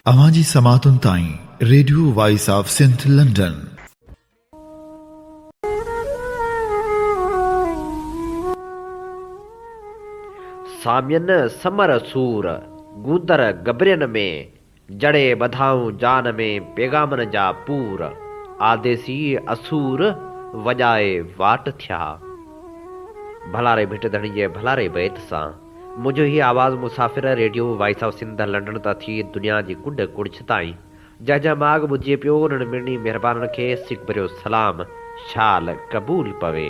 अवांजी समातुन ताईं radio voice of Sindh London. सामियन समर सूर गूंदर गबरियन में जड़े बधाऊं जान में पैगामन जा पूर आदेसी असूर वजाए वाट थिया भलारे भिट धणी जे भलारे बैत सां मुझो ही आवाज़ मुसाफ़िर radio voice of Sindh London ता थी दुनिया जी कुंड कुड़छ ताईं जंहिंजा माग ॿुधे पियो उन्हनि मिड़नी महिरबाननि खे सिक भरियो सलाम शाल क़बूल पवे।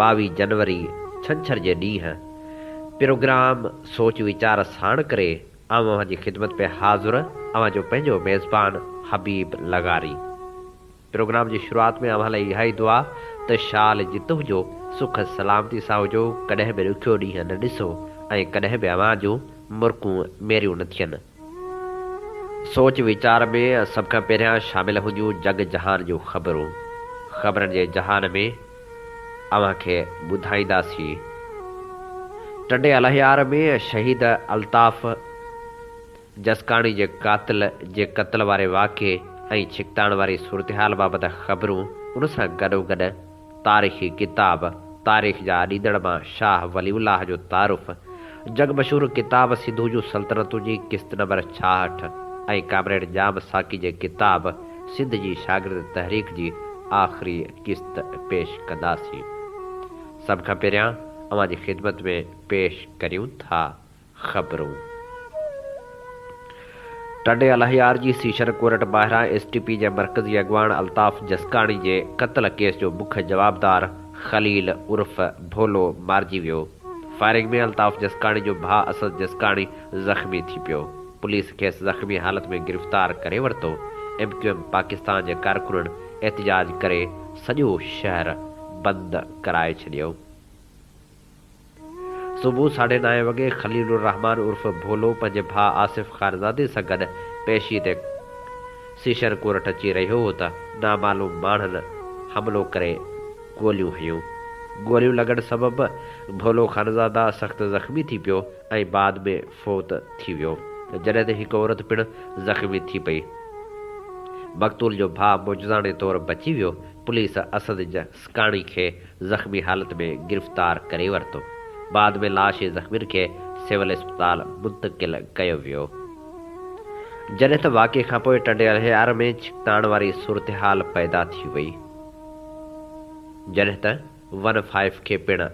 22 जनवरी छंछर जे ॾींहुं प्रोग्राम सोच वीचार साण करे अवां जी ख़िदमत पे हाज़ुर अवां जो पंहिंजो मेज़बान हबीब लगारी। प्रोग्राम जी शुरुआत में अवां लाइ इहा ई दुआ त शाल जित हुजो सुख सलामती सां हुजो, कॾहिं बि ॾुखियो ॾींहुं न ॾिसो ऐं कॾहिं बि अवां जूं मुर्कूं मेरियूं न थियनि। सोच वीचार में सभ खां पहिरियां शामिल हुजूं जग जहान जूं ख़बरूं। ख़बरनि जे जहान में अवां खे ॿुधाईंदासीं टंडे अलहियार में शहीद अल्ताफ़ जसकाणी जे क़ातिल जे क़त्ल वारे वाक़े ऐं छिकताण वारी सूरतहाल बाबति ख़बरूं। उन सां गॾोगॾु तारीख़ी किताब तारीख़ जा ॾींदड़ मां शाह वलीउल्लाह जो तारुफ़, जग मशहूर किताब सिंधु जूं सल्तनतूं जी क़िस्त नंबर 66 ऐं कामरेड जाम साकी जे किताब सिंध जी शागिर्द तहरीक जी आख़िरी क़िस्त पेश कंदासीं। सभ खां पहिरियां अवां जी ख़िदमत में पेश करियूं था ख़बरूं। टंडे अलहियार जी सीशर कोर्ट ॿाहिरां STP जे मरकज़ी अॻवान अल्ताफ़ जसकाणी जे क़त्ल केस जो मुख्य जवाबदार ख़लील उर्फ़ भोलो मारिजी वियो। फायरिंग में अल्ताफ़ जसकाणी जो भाउ असद जसकाणी ज़ख़्मी थी पियो। पुलिस खेसि ज़ख़्मी हालत में गिरफ़्तार करे वरितो। MQM पाकिस्तान जे कारकुननि एहतिजाज करे सॼो शहर बंदि कराए छॾियो। सुबुह 9:30 वॻे ख़लीलुर रहमान उर्फ़ भोलो पंहिंजे भाउ आसिफ़ ख़ानज़ादे सां गॾु पेशी ते सीशर कोर्ट अची रहियो हो त नामालूम माण्हुनि हमिलो करे गोलियूं हयूं। गोलियूं लॻण सबबि भोलो ख़ानज़ादा सख़्तु ज़ख़्मी थी पियो ऐं बाद में फ़ौत थी वियो, जॾहिं त हिकु औरत पिणु ज़ख़्मी थी पई। मक़तूल जो भाउ मुजज़ाने तौरु बची वियो। पुलिस असद जसकाणी खे ज़ख़्मी हालत में गिरफ़्तार करे वरितो। बाद में लाश ज़ख़्मियुनि खे सिविल अस्पताल मुंतक़िल कयो वियो। जॾहिं त वाक़े खां पोइ टंडे अलहियार में छिकताण वारी सूरतहाल पैदा थी वई, जॾहिं त 15 खे पिणु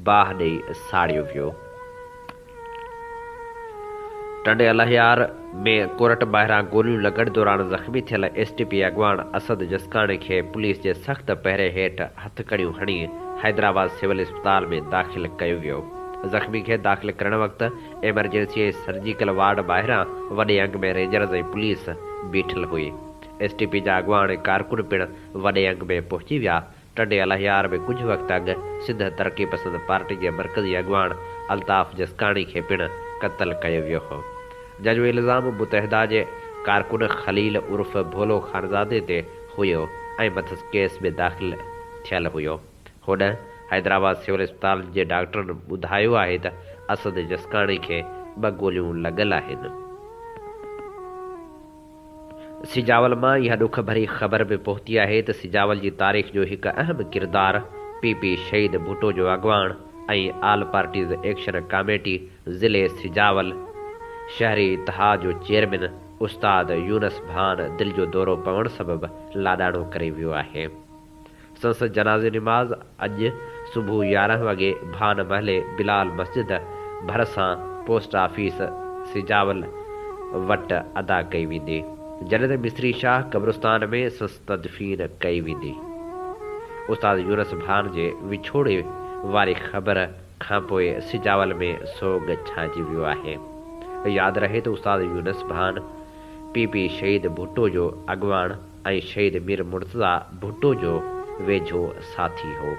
बाहि ॾेई साड़ियो वियो। टंडे अलहियार में कोर्ट ॿाहिरां गोलियूं लॻण दौरान ज़ख़्मी थियल STP अॻवान असद जसकाणी खे पुलिस जे सख़्त पहिरे हेठि हथकड़ियूं हणी हैदराबाद सिविल अस्पताल में दाख़िल कयो वियो। ज़ख़्मी खे दाख़िल करण वक़्तु एमरजेंसी ऐं सर्जिकल वार्ड ॿाहिरां वॾे अंग में रेंजर्स ऐं पुलिस बीठल हुई। STP जा अॻवान ऐं कारकुन पिणु वॾे अंग में पहुची विया। टंडे अलहियार में कुझु वक़्तु अॻु सिंध तरक़ी पसंद पार्टी जे मरकज़ी अॻवान अल्ताफ़ जसकाणी खे पिणु क़त्ल कयो वियो हो, जंहिंजो इल्ज़ाम मुतहदा जे कारकुन ख़लील उर्फ़ भोलो ख़ानज़ादे ते हुयो ऐं मथस केस में दाख़िल थियल हुयो। होॾ हैदराबाद सिविल अस्पताल जे डॉक्टरनि ॿुधायो आहे त असद जसकाणी खे 2 गोलियूं लॻल आहिनि। सिजावल मां इहा ॾुख भरी ख़बर बि पहुती आहे त सिजावल जी तारीख़ जो हिकु अहम किरदारु PP शहीद भुट्टो जो अॻवान ऐं आल पार्टीज़ एक्शन कमेटी ज़िले सिजावल शहरी इतिहाद जो चेयरमैन उस्ताद यूनस भान दिलि जो दौरो पवण सबबि लाॾाणो करे वियो आहे। संसद जनाज़े निमाज़ अॼु सुबुह 11 वॻे भान महले बिलाल मस्जिद भरिसां पोस्ट ऑफिस सिजावल वटि अदा कई वेंदी, जॾहिं त मिस्री शाह क़ब्रिस्तान में तदफ़ीन कई वेंदी। उस्ताद यूनस भान जे विछोड़े वारी ख़बर खां पोइ सिजावल में सोग छांइजी वियो आहे। यादि रहे त उस्ताद यूनस भान PP शहीद भुट्टो जो अॻवान ऐं शहीद मीर मुर्तज़ा भुट्टो जो वेझो साथी हो।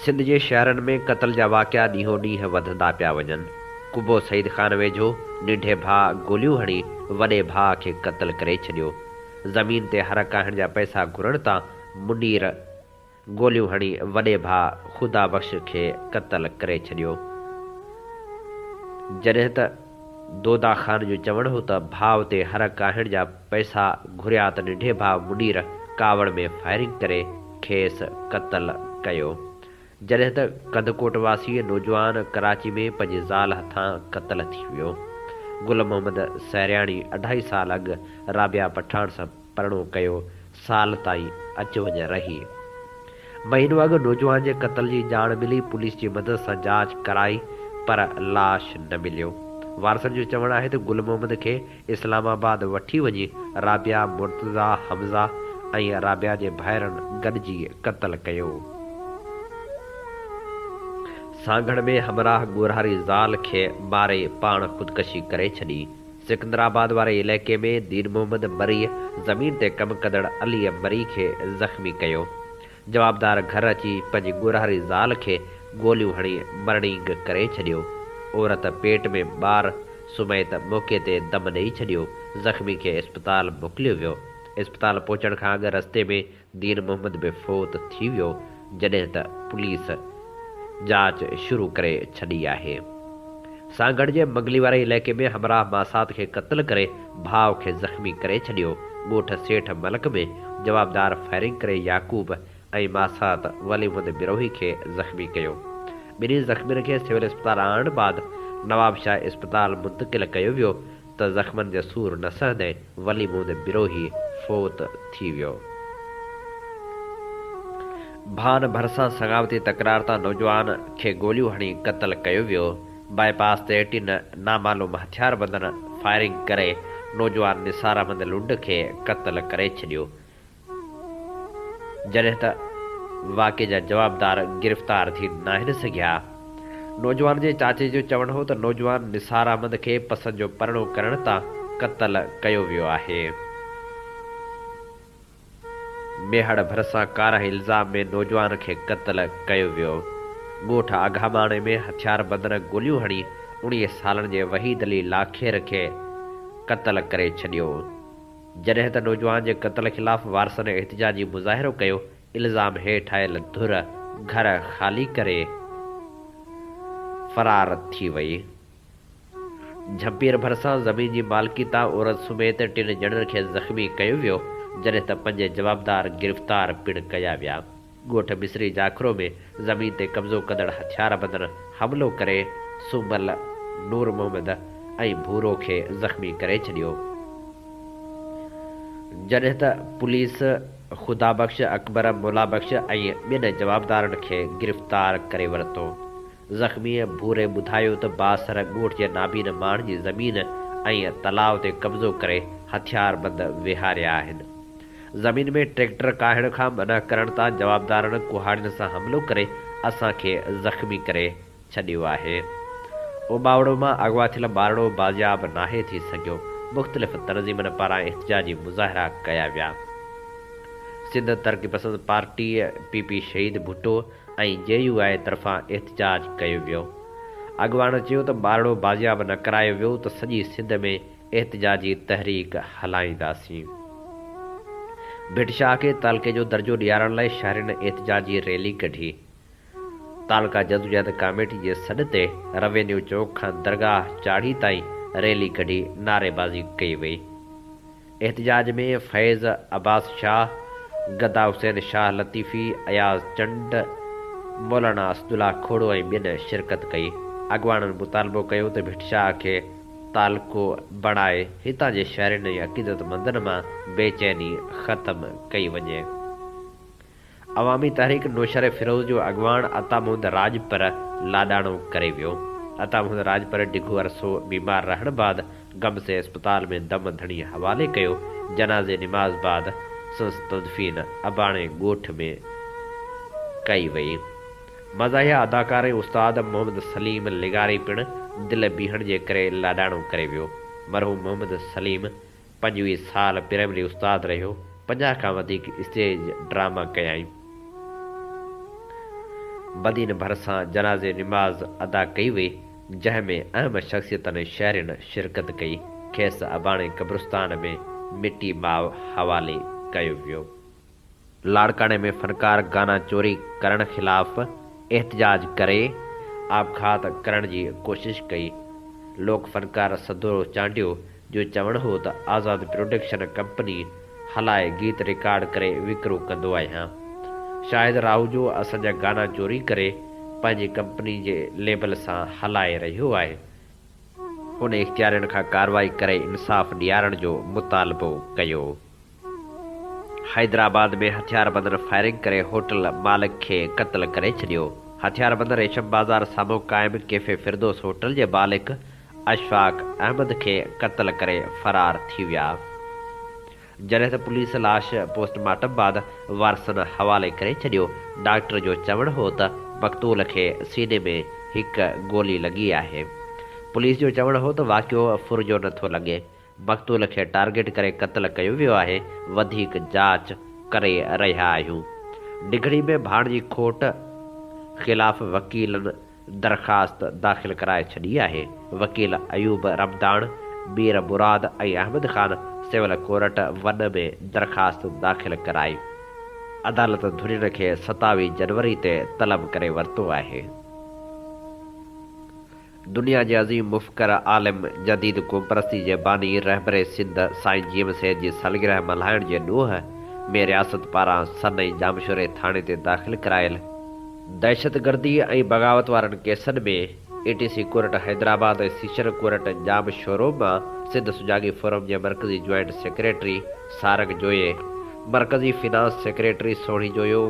सिंध जे शहरनि में क़त्ल जा वाक़िया ॾींहों ॾींहुं वधंदा पिया वञनि। कुबो सईद ख़ान वेझो निंढे भाउ गोलियूं हणी वॾे भाउ खे क़त्ल करे छॾियो। ज़मीन ते हर काहिण जा पैसा घुरण तां मुनीर गोलियूं हणी वॾे भाउ ख़ुदा बख़्श खे क़त्ल करे छॾियो। जॾहिं त दोदा ख़ान जो चवण हो त भाव ते हर काहिण जा पैसा घुरिया त निढे भाउ मुनीर कावड़ में फायरिंग करे खेसि क़तल कयो। जॾहिं त कंदकोट वासी नौजवान कराची में पंहिंजे ज़ाल हथां क़तल थी वियो। गुल मोहम्मद सैरियाणी 2.5 साल अॻु राबिया पठाण सां परणो कयो, साल ताईं अच वञ रही। महीनो अॻु नौजवान जे क़तल जी ॼाण मिली, पुलिस जी मदद सां जांच कराई पर लाश न मिलियो। वारसनि जो चवणु आहे त गुल मोहम्मद खे इस्लामाबाद वठी वञी राबिया, मुर्तज़ा, हमज़ा ऐं राबिया जे भाइरनि गॾिजी क़तल कयो। सांगड़ में हमराह ॻोरहारी ज़ाल खे मारे पाण ख़ुदकशी करे छॾी। सिकंदराबाद वारे इलाइक़े में दीन मोहम्मद मरी ज़मीन ते कमु कंदड़ अली मरी खे ज़ख़्मी कयो। जवाबदार घर अची पंहिंजी ॻोरहारी ज़ाल खे गोलियूं हणी मरणींग करे छॾियो। औरत पेट में ॿार सुम्हे त मौक़े ते दम ॾेई छॾियो। ज़ख़्मी खे इस्पताल मोकिलियो वियो। इस्पताल पहुचण खां अॻु रस्ते में दीन मोहम्मद बि फ़ौत थी वियो, जॾहिं त पुलिस जांच शुरू करे छॾी आहे। सांगड़ जे मंगली वारे इलाइक़े में हमराह मासात खे क़त्ल करे भाउ खे ज़ख़्मी करे छॾियो। ॻोठ सेठ मलक में जवाबदार फायरिंग करे याकूब ऐं मासात वली मुहम्मद बिरोही खे ज़ख़्मी कयो। ॿिन्ही ज़ख़्मियुनि खे सिविल इस्पताल आणण बाद नवाब शाह इस्पताल मुंतक़िल कयो वियो त ज़ख़्मनि जो सूर न सहंदे वली मुहम्मद बिरोही फ़ौत थी वियो। भान भरसां सगावती तकरार तां नौजवान खे गोलियूं हणी क़त्ल कयो वियो। बाईपास ते 3 नामालूम हथियारबंदनि फायरिंग करे नौजवान निसार अहमद लुंड खे क़त्ल करे छॾियो, जॾहिं त वाक़े जा जवाबदार गिरफ़्तार थी नाहिनि सघिया। नौजवान जे चाचे जो चवणु हो त नौजवान निसार अहमद खे पसंदि जो परणो करण तां क़त्ल कयो वियो आहे। मेहड़ भरसां कार इल्ज़ाम में नौजवान खे क़त्ल कयो वियो। ॻोठ आघामाणे में हथियारबंदनि गोलियूं हणी 19 सालनि जे वहीद अली लाखेर खे क़त्ल करे छॾियो, जॾहिं त नौजवान जे क़त्ल ख़िलाफ़ वारसनि एहतिजाजी मुज़ाहिरो कयो। इल्ज़ाम हेठि आयल धुर घर ख़ाली करे फ़रार थी वई। झंपीर भरसां ज़मीन जी मालिकी तां औरत समेत 3 ॼणनि खे ज़ख़्मी कयो वियो, जॾहिं त 5 जवाबदार गिरफ़्तार पिणु कया विया। ॻोठ मिसरी जाखरो में ज़मीन ते कब्ज़ो कंदड़ हथियारबंदनि हमिलो करे सुमल, नूर मोहम्मद ऐं भूरो खे ज़ख़्मी करे छॾियो, जॾहिं त पुलिस ख़ुदा बख़्श, अकबर, मुला बख़्श ऐं ॿिनि जवाबदारनि खे गिरफ़्तार करे वरितो। ज़ख़्मीअ भूरे ॿुधायो त बासर ॻोठ जे नाबीन माण्हुनि जी ज़मीन ऐं तलाउ ते कब्ज़ो करे हथियारबंद विहारिया आहिनि। ज़मीन में ट्रैक्टर काहिण खां मना करण तां जवाबदारनि कुहाड़ियुनि सां हमिलो करे असांखे ज़ख़्मी करे छॾियो आहे। उबावड़ो मां अगवा थियल ॿारड़ो बाज़ियाब नाहे थी सघियो। मुख़्तलिफ़ तनज़ीमनि पारां एहतिजाजी मुज़ाहिरा कया विया। सिंध तरक़ी पसंद पार्टी PP शहीद भुट्टो ऐं JUI तरफ़ां एहतिजाज कयो वियो। अॻवान चयो त ॿारड़ो बाज़ियाब न करायो वियो त सॼी सिंध में एहतिजाजी तहरीक हलाईंदासीं। भिटशाह खे तालके जो दर्जो ॾियारण लाइ शहरनि एहतिजाजी रैली कढी। तालका जदोजहद कमेटी जे सॾ ते रेवेन्यू चौक खां दरगाह चाढ़ी ताईं रैली कढी नारेबाज़ी कई वई। एहतिजाज में फैज़ अब्बास शाह, गदा हुसैन शाह लतीफ़ी, अयाज़ चंड, मौलाना असदुल्ला खोड़ो ऐं ॿियनि शिरकत कई। अॻवाननि मुतालबो कयो त भिटशाह खे तालको बणाए हितां जे शहरनि ऐं अक़ीदतमंदनि मां बेचैनी ख़त्म कई वञे। अवामी तहरीक नौशर फिरोज़ जो अॻवान अता मोहम्मद राजपर लाॾाणो करे वियो। अता मोहम्मद राजपर डिघो अरसो बीमार रहण बाद गम से अस्पताल में दम धणी हवाले कयो। जनाज़े निमाज़ बाद संस तदफीन अबाणे ॻोठ में कई वई। मज़ाहिया अदाकार उस्ताद मोहम्मद सलीम लिगारी पिणु दिल बीहण जे करे लाॾाणो करे वियो। मरहूम मोहम्मद सलीम 25 साल प्राइमरी उस्ताद रहियो। 50 खां वधीक स्टेज ड्रामा कयाई। बदीन भरसां जनाज़े निमाज़ अदा कई वई, जंहिंमें अहम शख़्सियतनि शहरनि शिरकत कई। खेसि अबाणे कब्रिस्तान में मिटी माव हवाले कयो वियो। लाड़काने में फ़नकार गाना चोरी करण ख़िलाफ़ एहतिजाज करे आपघात करण जी कोशिश कई। लोक फनकार सदोरो चांडियो जो चवणु हो त आज़ाद प्रोडक्शन कंपनी हलाए गीत रिकॉर्ड करे विकिरो कंदो आहियां। शाहिद राहूजो असांजा गाना चोरी करे पंहिंजी कंपनी जे लेबल सां हलाए रहियो आहे। हुन इख़्तियारनि खां कार्रवाई करे इंसाफ़ ॾियारण जो मुतालबो कयो। हैदराबाद में हथियारबंदनि फायरिंग करे होटल मालिक खे क़त्ल करे छॾियो। हथियारबंद रेशम बाज़ार साम्हूं क़ाइमु कैफ़े फिरदोस होटल जे मालिक अशफाक अहमद खे क़त्ल करे फ़रार थी विया। जॾहिं त पुलिस लाश पोस्टमार्टम बाद वारसनि हवाले करे छॾियो। डॉक्टर जो चवणु हो त मक़तूल खे सीने में हिकु गोली लॻी आहे। पुलिस जो चवणु हो त वाक़ियो फुरिजो नथो लॻे। मक़तूल खे टारगेट करे क़त्ल कयो वियो आहे। वधीक जांच करे रहिया आहियूं। डिघड़ी में भाण जी खोट ख़िलाफ़ वकीलनि दरख़्वास्त दाख़िल कराए छॾी आहे। वकील अयूब रमदान, मीर मुराद ऐं Ahmed Khan civil court one में दरख़्वास्त दाख़िल कराई। अदालत धुरियुनि खे 27 जनवरी ते तलब करे वरितो आहे। दुनिया जे अज़ीम मुफ़कर आलिम जदीद क़ौमपरस्ती जे बानी रहबर सिंध साईं जीम सेठ जी सालगिरह मल्हाइण जे ॾोह में रियासत पारां सनई जामशोरे थाणे ते दाख़िल करायल दहशतगर्दी ऐं बग़ावत वारनि केसनि में ATC कोर्ट हैदराबाद ऐं सीशर कोर्ट जामशोरो मां सिंध सुजाॻी फोरम जे मरकज़ी जॉइंट सेक्रेटरी सारंग जोये, मरकज़ी फिनांस सेक्रेटरी सोणी जोयो,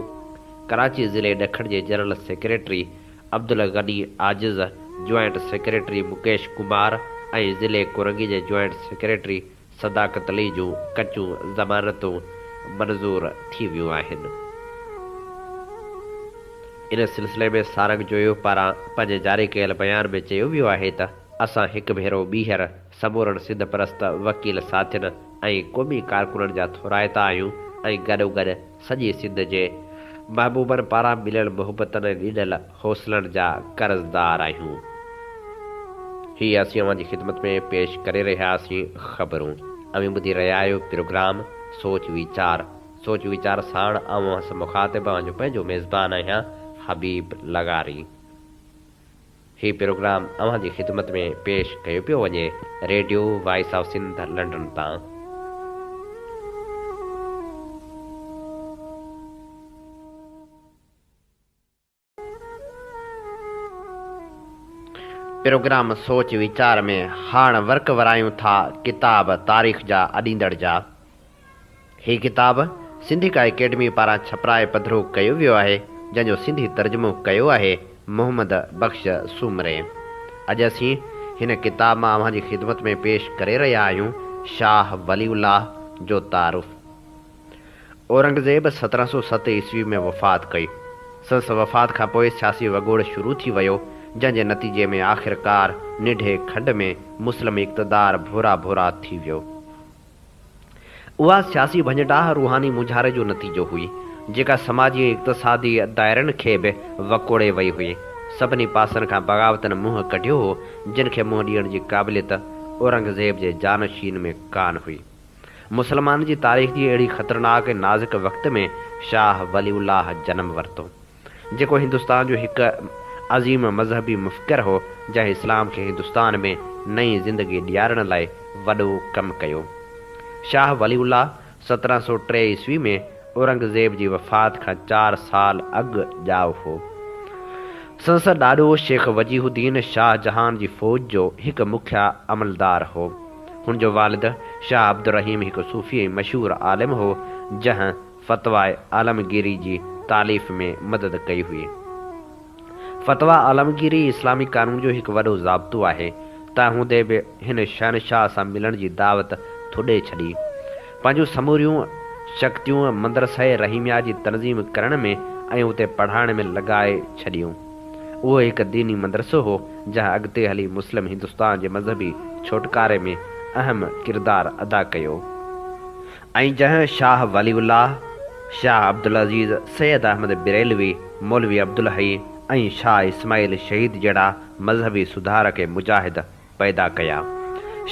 कराची ज़िले ॾखण जे जनरल सेक्रेटरी अब्दुल गनी आजिज़, जॉइंट सेक्रेटरी मुकेश कुमार ऐं ज़िले कुरंगी जे जॉइंट सेक्रेटरी सदाकत अली जूं कचूं ज़मानतूं मंज़ूर थी वियूं आहिनि। इन सिलसिले में सारंग जोयो पारां पंहिंजे जारी कयल बयान में चयो वियो आहे त असां हिकु भेरो ॿीहर समूरनि सिंध परस्त वकील साथियुनि ऐं क़ौमी कारकुननि जा थोराइता आहियूं ऐं गॾोगॾु सॼी सिंध जे महबूबनि पारां मिलियल मुहबतनि ॾिनल हौसलनि जा कर्ज़दार आहियूं। हीअ असीं अव्हां जी ख़िदमत में पेश करे रहियासीं ख़बरूं। अव्हां ॿुधी रहिया आहियो प्रोग्राम सोच वीचार साण अव्हां मुखातिब जो पंहिंजो मेज़बान आहियां हबीब लगारी। ही प्रोग्राम अव्हां जी ख़िदमत में पेश कयो पियो वञे radio voice of Sindh London तां। प्रोग्राम सोच वीचार में हाण वर्क वरायूं था किताब तारीख़ जा अॾींदड़ जा। ही किताब सिंधिका एकेडमी पारां छपराए पधरो कयो वियो आहे, जंहिंजो सिंधी तर्जुमो कयो आहे मोहम्मद बख़्श सूमरे। अॼु असीं हिन किताब मां अव्हां जी ख़िदमत में पेश करे रहिया आहियूं शाह वलीउल्लाह जो तारुफ़। औरंगज़ेब 1707 ईस्वी में वफ़ात कई। संस वफ़ात खां पोइ सियासी वॻोड़ शुरू थी वियो, जंहिंजे नतीजे में आख़िरकार निढे खंड में मुस्लिम इक़्तिदार भोरा भोरा थी वियो। उहा सियासी भंजडाह रूहानी मुझारे जो नतीजो हुई, जेका समाजी ऐं इक़्तिसादी दायरनि खे बि वकोड़े वई हुई। सभिनी पासनि खां बग़ावतनि मुंहुं कढियो हो, जिन खे मुंहुं ॾियण जी क़ाबिलियत औरंगज़ेब जे जानशीन में कान हुई। मुसलमान जी तारीख़ जी अहिड़ी ख़तरनाक ऐं नाज़ुक वक़्त में शाह वलीउल्लाह जनम वरितो, जेको हिंदुस्तान जो हिकु अज़ीम मज़हबी मुफ़किर हो, जंहिं इस्लाम खे हिंदुस्तान में नई ज़िंदगी ॾियारण लाइ वॾो कमु कयो। शाह वलीउल्लाह 1703 ईस्वी में औरंगज़ेब जी वफ़ात खां 4 साल अॻु ॼाओ हो। संस ॾाॾो शेख वजीहुद्दीन शाहजहान जी फ़ौज जो हिकु मुखिया अमलदार हो। हुन जो वालिद शाह अब्दुर्रहीम हिकु सूफ़ी ऐं मशहूरु आलिम हो, जंहिं फ़तवा आलमगीरी जी तालीफ़ में मदद कई हुई। फ़तवा आलमगीरी इस्लामी क़ानून जो हिकु वॾो ज़ाब्तो आहे। तंहिं हूंदे बि हिन शहनशाह सां मिलण जी दावत थोॾे छॾी। पंहिंजूं समूरियूं शक्तियूं मदरसे रहीमिया जी तनज़ीम करण में ऐं उते पढ़ाइण में लॻाए छॾियूं। उहो हिकु दीनी मदरसो हो, जंहिं अॻिते हली मुस्लिम हिंदुस्तान जे मज़हबी छोटकारे में अहम किरदारु अदा कयो ऐं जंहिं शाह वलीउल्लाह, शाह अब्दुल अज़ीज़, सैयद अहमद बिरेलवी, मौलवी अब्दुल हई ऐं शाह इस्माइल शहीद जहिड़ा मज़हबी सुधारक ऐं मुजाहिद पैदा कया।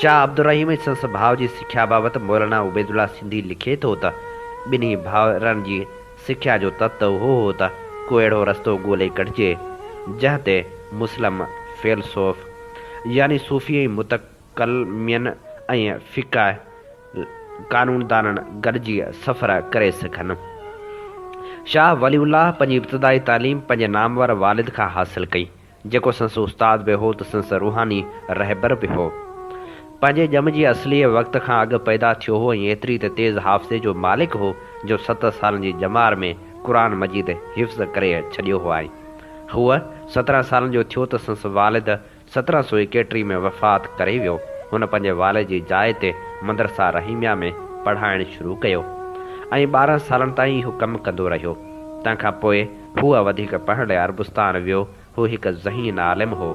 शाह अब्दुर्रहीम संस भाउ जी सिख्या बाबति मौलाना उबैदुल्ला सिंधी लिखे थो त ॿिन्ही भाउरनि जी सिख्या जो तत्व हो त को अहिड़ो रस्तो ॻोल्हे कढिजे जंहिं ते मुस्लिम फ़िलसुफ़ यानी सूफ़ी मुतकलमियन ऐं फ़िक़ह क़ानूनदाननि गॾिजी सफ़र करे सघनि। शाह वलीउल्लाह पंहिंजी इब्तिदाई तालीम पंहिंजे नामवर वालिद खां हासिल कई, जेको संस उस्ताद बि हो त संस रूहानी रहबर बि हो। पंहिंजे ॼम जी असली वक़्त खां अॻु पैदा थियो हो ऐं एतिरी त तेज़ हाफ़िज़े जो मालिक हो जो 7 सालनि जी ॼमार में क़ुर मजीद हिफ़्ज़ करे छॾियो हो आहे। हूअ 17 सालनि जो थियो त संस वालिद 1731 में वफ़ात करे वियो। हुन पंहिंजे वालिद जी जाइ ते मदरसा रहीमिया में पढ़ाइणु शुरू कयो ऐं 12 सालनि ताईं हू कमु कंदो रहियो। तंहिंखां पोइ हूअ वधीक पढ़ण लाइ अरबुस्तान वियो। हू हिकु ज़हीन आलिम हो।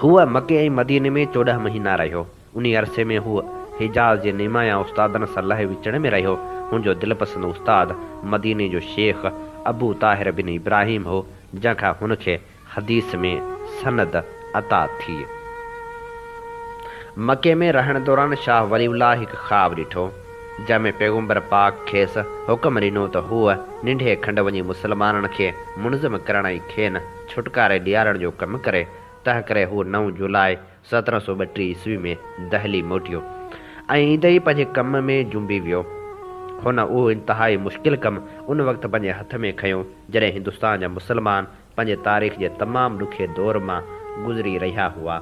हूअ मके ऐं मदीने में 14 महीना रहियो। उन अरसे में हूअ हिजाज़ जे निमाया उस्तादनि सां लहे विचण में रहियो। हुनजो दिलपसंद उस्ताद मदीने जो शेख अबू ताहिर बिन इब्राहिम हो, जंहिंखां हुनखे हदीस में सनद अता थी। मके में रहण दौरान शाह वलीउल्लाह हिकु ख़्वाब ॾिठो, जंहिंमें पैगम्बर पाक खेसि हुकुम ॾिनो त हूअ निंढे खंड वञी मुस्लमाननि खे मुनज़िम करण ऐं खेनि छुटकारे ॾियारण जो कमु करे। तंहिं करे हू 9 जुलाई 1732 ईस्वी में दहली मोटियो ऐं ईंदे ई पंहिंजे कम में जुंबी वियो। हुन उहो इंतिहाई मुश्किल कमु उन वक़्तु पंहिंजे हथ में खयो जॾहिं हिंदुस्तान जा मुस्लमान पंहिंजे तारीख़ जे तमामु ॾुखे दौर मां गुज़री रहिया हुआ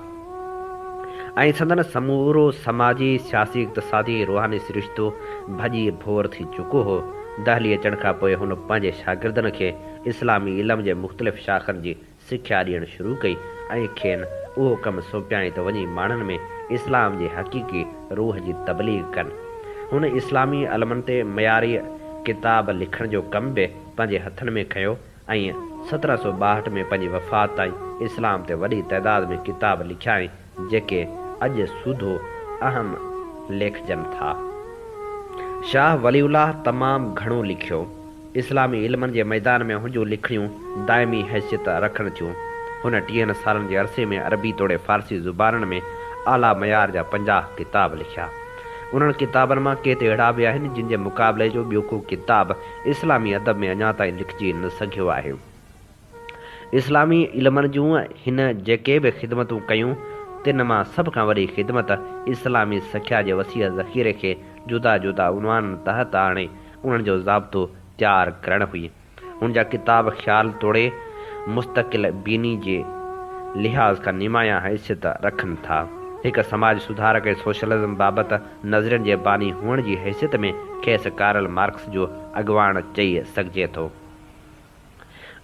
ऐं संदन समूरो समाजी सियासी इक़्तिसादी रूहानी सिरिश्तो भॼी भोर थी चुको हो। दहली अचण खां पोइ हुन पंहिंजे शागिर्दनि खे इस्लामी इल्म जे मुख़्तलिफ़ शाखनि जी सिख्या ॾियणु शुरू कई ऐं खेनि उहो कमु सौंपियाईं त वञी माण्हुनि में इस्लाम जे हक़ीक़ी रूह जी तबलीग कनि। हुन इस्लामी अलमनि ते मयारी किताब लिखण जो कमु बि पंहिंजे हथनि में खयो ऐं 1762 में पंहिंजी वफ़ात ताईं इस्लाम ते वॾी तइदाद में किताब लिखिया जेके अॼु सूधो अहम लेखजनि था। शाह वलीउल्लाह तमामु घणो लिखियो। इस्लामी इल्मनि जे मैदान में हुनजूं लिखणियूं दाइमी हैसियत रखनि थियूं। हुन 30 सालनि जे अरसे में अरबी तोड़े फ़ारसी ज़ुबाननि में आला मयार जा 50 किताब लिखिया। उन्हनि किताबनि मां के त अहिड़ा बि आहिनि जिन जे मुक़ाबले जो ॿियो को किताब इस्लामी अदब में अञा ताईं लिखिजी न सघियो आहे। इस्लामी इल्मनि जूं हिन जेके बि ख़िदमतूं कयूं तिन मां सभ खां वॾी ख़िदमत इस्लामी सिख्या जे वसीअ ज़ख़ीरे खे जुदा जुदा उनवाननि तहत आणे उन्हनि जो ज़ाब्तो तयारु करणु हुई। हुन जा किताब ख़्याल तोड़े मुस्तक़िल बीनी जे लिहाज़ खां निमाया हैसियत रखनि था। हिकु समाज सुधारक ऐं सोशलिज़म बाबति नज़रियनि जे बानी हुअण जी हैसियत में खेसि कार्ल मार्क्स जो अॻुवाण चई सघिजे थो।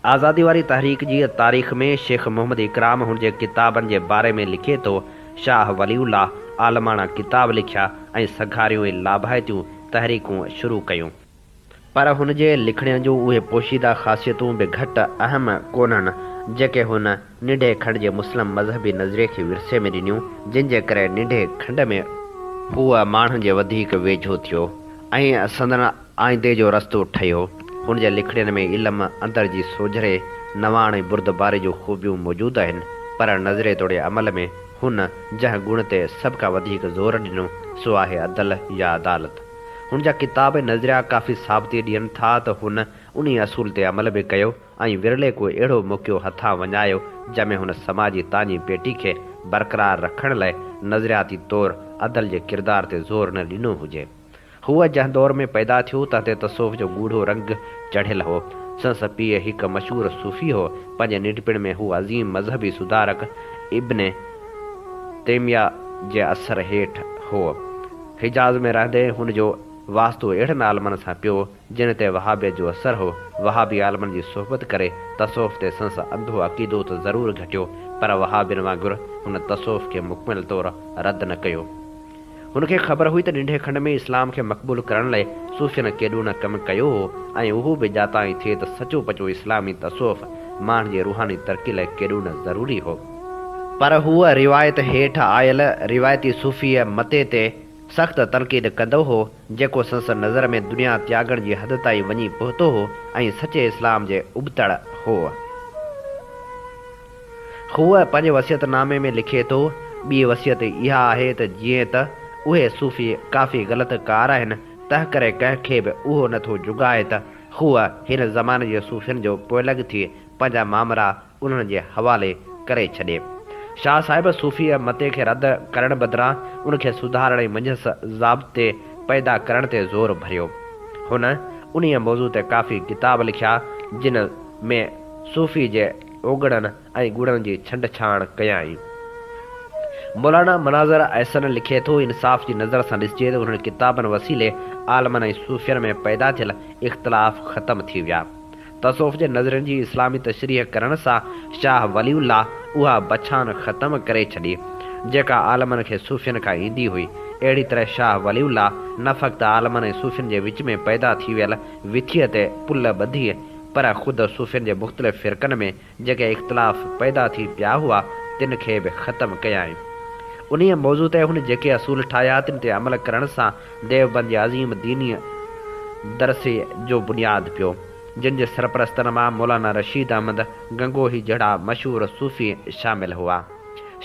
आज़ादी वारी तहरीक जी तारीख़ में शेख मोहम्मद इकराम हुन जे किताबनि जे बारे में लिखे थो, शाह वलीउल्लाह आलमाना किताब लिखिया ऐं सघारियूं ऐं लाभाइतियूं तहरीकूं शुरू कयूं, पर हुन जे लिखण जूं उहे पोशीदा ख़ासियतूं बि घटि अहम कोन्हनि जेके हुन निंढे खंड जे मुस्लिम मज़हबी नज़रिए खे विरसे में ॾिनियूं, जिन जे करे निंढे खंड में हूअ माण्हुनि जे वधीक वेझो थियो ऐं संदन आईंदे जो रस्तो ठहियो। हुन जे लिखड़नि में इल्म अंदर जी सोझरे नवाण ऐं बुर्दबारी जूं ख़ूबियूं मौजूदु आहिनि, पर नज़रे तोड़े अमल में हुन जंहिं गुण ते सभ खां वधीक ज़ोर ॾिनो सो आहे अदल या अदालत। हुन जा किताब नज़रिया काफ़ी साबिती ॾियनि था त हुन उन असूल ते अमल बि कयो ऐं विरले को अहिड़ो मौक़ो हथां वञायो जंहिंमें हुन समाजी ताजी पेटी खे बरक़रार रखण लाइ नज़रियाती तौरु अदल जे किरदार ते ज़ोर न ॾिनो हुजे। हूअ जंहिं दौर में पैदा थियो तंहिं ते तसौफ़ जो गूढ़ो रंग चढ़ियल हो। संस पीउ हिकु मशहूरु सूफ़ी हो। पंहिंजे निंढपिण में हू अज़ीम मज़हबी सुधारक इब्न तैमिया जे असर हेठि हो। हिजाज़ में रहंदे हुन जो वास्तो अहिड़नि आलमनि सां पियो जिन ते वहाबियत जो असरु हो। वहाबी आलमनि जी सोहबत करे तसौफ़ ते संस अंधो अक़ीदो त ज़रूरु घटियो, पर वहाबियुनि वांगुरु हुन तसौफ़ खे मुकमिल तौरु रद्द न कयो। हुनखे ख़बर हुई त निंढे खंड में इस्लाम खे मक़बूल करण लाइ सूफ़ियनि केॾो न कमु कयो हो ऐं उहो बि ॼाता ई थिए त सचो पचो इस्लामी तसौफ़ माण्हुनि जी रूहानी तरक़ी लाइ केॾो न ज़रूरी हो। पर हूअ रिवायत हेठि आयल रिवायती सूफ़ीअ मते ते सख़्तु तनक़ीद कंदो हो जेको संस नज़र में दुनिया त्यागण जी हद ताईं वञी पहुतो हो ऐं सचे इस्लाम जे उबतड़ हो। हूअ पंहिंजे वसियतनामे में लिखे थो, ॿी वसियत इहा आहे त जीअं त उहे सूफ़ी काफ़ी ग़लति कार आहिनि, तंहिं करे कंहिंखे बि उहो नथो जुगाए त हूअ हिन ज़माने जे सूफ़ियुनि जो पोइलॻ थी पंहिंजा मामरा उन्हनि जे हवाले करे छॾे। शाह साहिब सूफ़ी मते खे रद्द करण बदिरां उनखे सुधारण ऐं मंझंसि ज़ाब्ते पैदा करण ते ज़ोर भरियो। हुन उन्हीअ मौज़ू ते काफ़ी किताब लिखिया जिन में सूफ़ी जे ओगड़नि ऐं गुड़नि जी छंड-छाण कयाई। मौलाना मनाज़र अहसन लिखे थो, इंसाफ़ जी नज़र सां ॾिसिजे त उन्हनि किताबनि वसीले आलमनि ऐं सूफ़ियनि में पैदा थियल इख़्तिलाफ़ ख़तमु थी विया। तसौफ़ जे नज़रनि जी इस्लामी तशरीह करण सां शाह वलीउल्लाह उहा बछान ख़तमु करे छॾी जेका आलमनि खे सूफ़ियनि खां ईंदी हुई। अहिड़ी तरह शाह वलीउल्लाह न फ़क़्ति आलमनि ऐं सूफ़ियनि जे विच में पैदा थी वियल विथीअ ते पुल ॿधी, पर ख़ुदि सूफ़ियनि जे मुख़्तलिफ़ फ़िरक़नि में जेके इख़्तिलाफ़ पैदा थी पिया हुआ तिन खे बि ख़तमु कयाई। उन्हीअ मौज़ू ते हुन जेके असूल ठाहिया तिन ते अमल करण सां देवबंद जे अज़ीम दीनी दरसे जो बुनियादु पियो, जिन जे सरपरस्तनि मां मौलाना रशीद अहमद गंगोही जहिड़ा मशहूर सूफ़ी शामिल हुआ।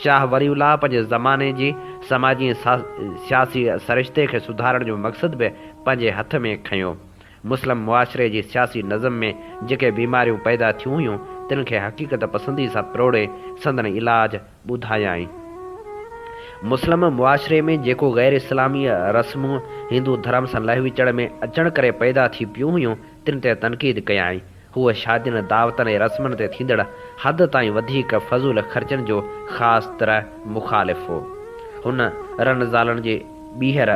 शाह वलीउल्लाह पंहिंजे ज़माने जी समाजी सियासी सरिश्ते खे सुधारण जो मक़सदु बि पंहिंजे हथ में खयो। मुस्लिम मुआशरे जी सियासी नज़म में जेके बीमारियूं पैदा थियूं हुयूं तिन खे हक़ीक़त पसंदी सां प्रोड़े संदन इलाज ॿुधायाई। मुस्लिम मुआशरे में जेको गैर इस्लामी रस्मूं हिंदू धर्म सां लह विचड़ में अचण करे पैदा थी पियूं हुयूं तिन ते तनक़ीद कयाई। हूअ शादियुनि दावतनि ऐं रस्मनि ते थींदड़ हद ताईं वधीक फज़ूल ख़र्चनि जो ख़ासि तरह मुखालिफ़ हो। हुन रनज़ालनि जे ॿीहर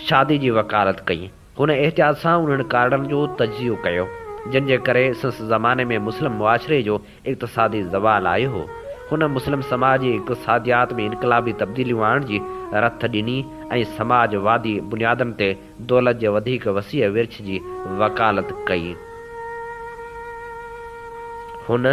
शादी जी वकालत कई। हुन एहतियात सां उन्हनि कारणनि जो तजियो कयो जिन जे करे संस ज़माने में मुस्लिम मुआशरे जो इक़्तिसादी ज़वाल आयो हो। हुन मुस्लिम समाज जी इक़्तिसादियात में इनक़लाबी तब्दीलियूं आणण जी रथ ॾिनी ऐं समाजवादी बुनियादनि ते दौलत जे वधीक वसीअ विर्छ जी वकालत कई। हुन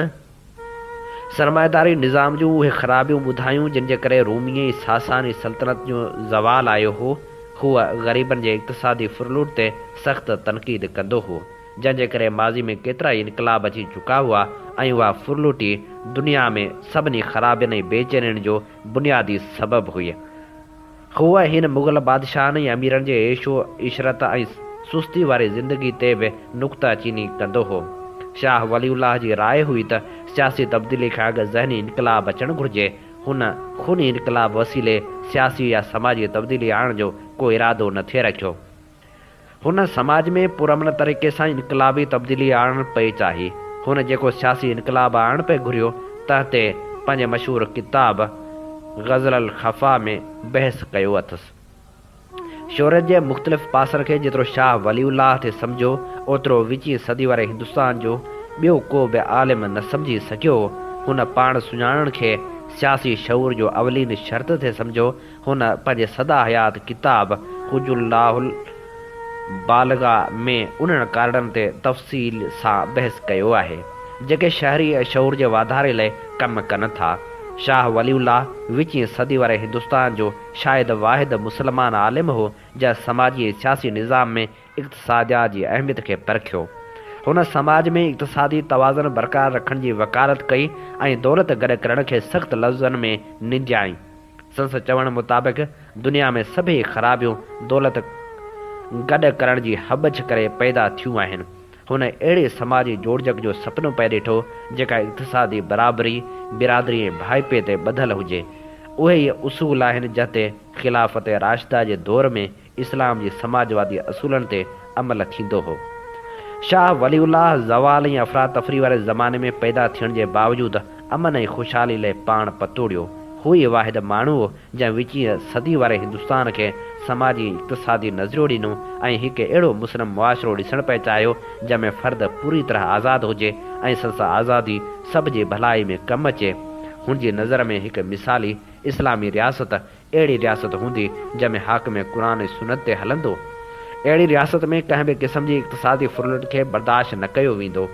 सरमाएदारी निज़ाम जूं उहे ख़राबियूं ॿुधायूं जिन जे करे रूमी ऐं सासानी सल्तनत जो ज़वाल आयो हो। हूअ ग़रीबनि जे इक़्तिसादी फुरलूट ते सख़्तु तनक़ीद कंदो हो, जंहिंजे करे माज़ी में केतिरा ई इनक़लाब अची चुका हुआ ऐं उहा फुरलूटी दुनिया में सभिनी ख़राबियुनि ऐं बेचैनियुनि जो बुनियादी सबबु हुई। हूअ हिन मुग़ल बादशाहनि ऐं अमीरनि जे ऐशो इशरत ऐं सुस्ती वारी ज़िंदगी ते बि नुक्ताचीनी कंदो हो। शाह वलीउल्लाह जी राय हुई त सियासी तब्दीली खां अॻु ज़हनी इनक़लाब अचणु घुरिजे। हुन खूनी इनक़लाब वसीले सियासी या समाजी तब्दीली आणण जो को इरादो न थिए रखियो। हुन समाज में पुरअमन तरीक़े सां इनक़लाबी तब्दीली आणणु पई चाही। हुन जेको सियासी इनक़लाब आणणु पे घुरियो तंहिं ते पंहिंजे मशहूरु किताब ग़ज़ल अल ख़फ़ा में बहस कयो अथसि। शोहरत जे मुख़्तलिफ़ पासनि खे जेतिरो शाह वलीउल्लाह ते सम्झो ओतिरो विची सदी वारे हिंदुस्तान जो ॿियो को बि आलिम न सम्झी सघियो। हुन पाण सुञाणण खे सियासी शऊर जो अवलीन शर्त ते सम्झो। हुन पंहिंजे सदा हयात किताब हुजुल्लाहुल बालगा में उन्हनि कारणनि ते तफ़सील सां बहस कयो आहे जेके शहरी शऊर जे वाधारे लाइ कमु कनि था। शाह वलीउल्लाह विची सदी वारे हिंदुस्तान जो शायदि वाहिद मुसलमान आलिम हो जंहिं समाजी ऐं सियासी निज़ाम में इक़्तिसादियात जी अहमियत खे परखियो। हुन समाज में इक़्तिसादी तवाज़ुन बरक़रार रखण जी वकालत कई ऐं दौलत गॾु करण खे सख़्तु लफ़्ज़नि में निंजाई। संस चवण मुताबिक़ दुनिया में सभई ख़राबियूं दौलत गॾु करण जी हबज करे पैदा थियूं आहिनि। हुन अहिड़े समाजी जोड़जक जो सपनो पे ॾिठो जेका इक़्तिसादी बराबरी, बिरादरी ऐं भाइपे ते ॿधल हुजे। उहे ई उसूल आहिनि जंहिं ते ख़िलाफ़त राशिदा जे दौर में इस्लाम जी समाजवादी असूलनि ते अमल थींदो हो। शाह वलीउल्लाह ज़वाल ऐं अफ़रा तफ़री वारे ज़माने में पैदा थियण जे बावजूदु अमन ऐं ख़ुशहाली लाइ पाण पतोड़ियो। हू ई वाहिद माण्हू हो जंहिं विची सदी वारे हिंदुस्तान खे समाजी इक़्तिसादी नज़रियो ॾिनो ऐं हिकु अहिड़ो मुस्लिम मुआशिरो ॾिसणु पिए चाहियो जंहिंमें फ़र्द पूरी तरह आज़ादु हुजे ऐं संसा आज़ादी सभ जी भलाई में कमु अचे। हुनजी नज़र में हिकु मिसाली इस्लामी रियासत अहिड़ी रियासत हूंदी जंहिंमें हाकिम क़ुरान ऐं सुन्नत ते हलंदो। अहिड़ी रियासत में कंहिं बि क़िस्म जी इक़्तिसादी फुरलट खे बर्दाश्त न कयो वेंदो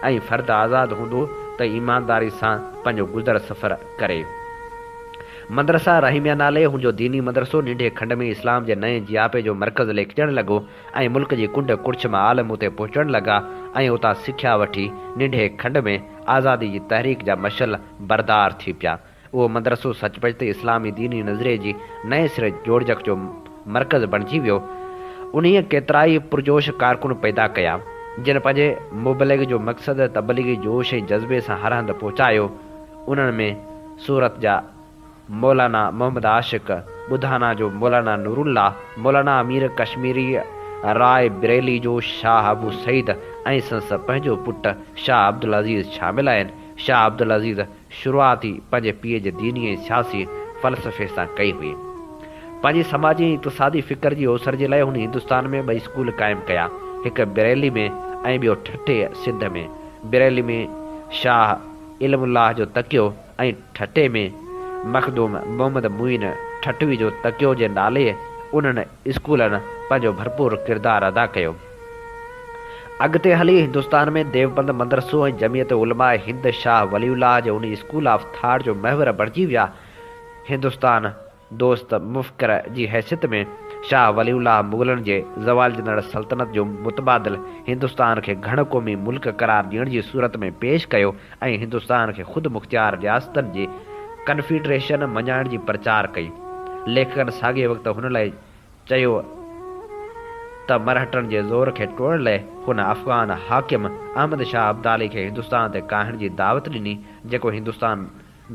ऐं फ़र्द आज़ादु हूंदो त ईमानदारी सां पंहिंजो गुज़र सफ़र करे। मदरसा रहीमिया नाले हुनजो दीनी मदरसो नंढे खंड में इस्लाम जे नए जियापे जो मर्कज़ लेखजणु लॻो ऐं मुल्क जी कुंड कुड़छ मां आलम उते पहुचणु लॻा ऐं उतां सिख्या वठी नंढे खंड में आज़ादी जी तहरीक जा मशल बरदार थी पिया। उहो मदरसो सचपच ते इस्लामी दीनी नज़रिए जी नए सिरे जोड़जक जो मर्कज़ बणिजी वियो। उन्हीअ केतिराई पुरजोश कारकुन पैदा कया जिन पंहिंजे मुबलिग जो मक़सदु तबलीगी जोश ऐं जज़्बे सां हर हंधि पहुचायो। उन्हनि में सूरत जा मौलाना मोहम्मद आशिक, बुधाना जो मौलाना नूरुल्लाह, मौलाना अमीर कश्मीरी राय बरेली जो शाह अबू सईद ऐं संस पंहिंजो पुट शाह अब्दुल अज़ीज़ शामिल आहिनि। शाह अब्दुल अज़ीज़ शुरूआती पंहिंजे पीउ जे दीनी ऐं सियासी फ़लसफ़े सां कई हुई। पंहिंजी समाजी ऐं इक़्तिसादी फ़िक्र जी ओसर जे लाइ हुन हिंदुस्तान में 2 स्कूल क़ाइमु कया, हिकु बरेली में ऐं ॿियो ठठे सिंध में। बरेली में शाह इल्मुल्लाह जो तकियो ऐं ठठे में मखदूम मोहम्मद मुइन ठठवी जो तकियो जे नाले उन्हनि स्कूलनि पंहिंजो भरपूर किरदारु अदा कयो। अॻिते हली हिंदुस्तान में देवबंद मदरसो ऐं जमियत उलमा हिंद शाह वलीउल्लाह जे उन स्कूल ऑफ थाट जो महवर बणिजी विया। हिंदुस्तान दोस्त मुफ़कर जी हैसियत में शाह वलीउल्लाह मुग़लनि जे ज़वाल जंदड़ सल्तनत जो मुतबादिल हिंदुस्तान खे घण क़ौमी मुल्क करार ॾियण जी सूरत में पेश कयो ऐं हिंदुस्तान खे ख़ुदि मुख़्तियार रियासतनि जी कन्फीडरेशन मञाइण जी प्रचार कई। लेखकनि साॻिए वक़्तु हुन लाइ चयो त मरहटनि जे ज़ोर खे टोड़ण लाइ हुन अफ़गान हाकिम अहमद शाह अब्दाली खे हिंदुस्तान ते काहिण जी दावत ॾिनी, जेको हिंदुस्तान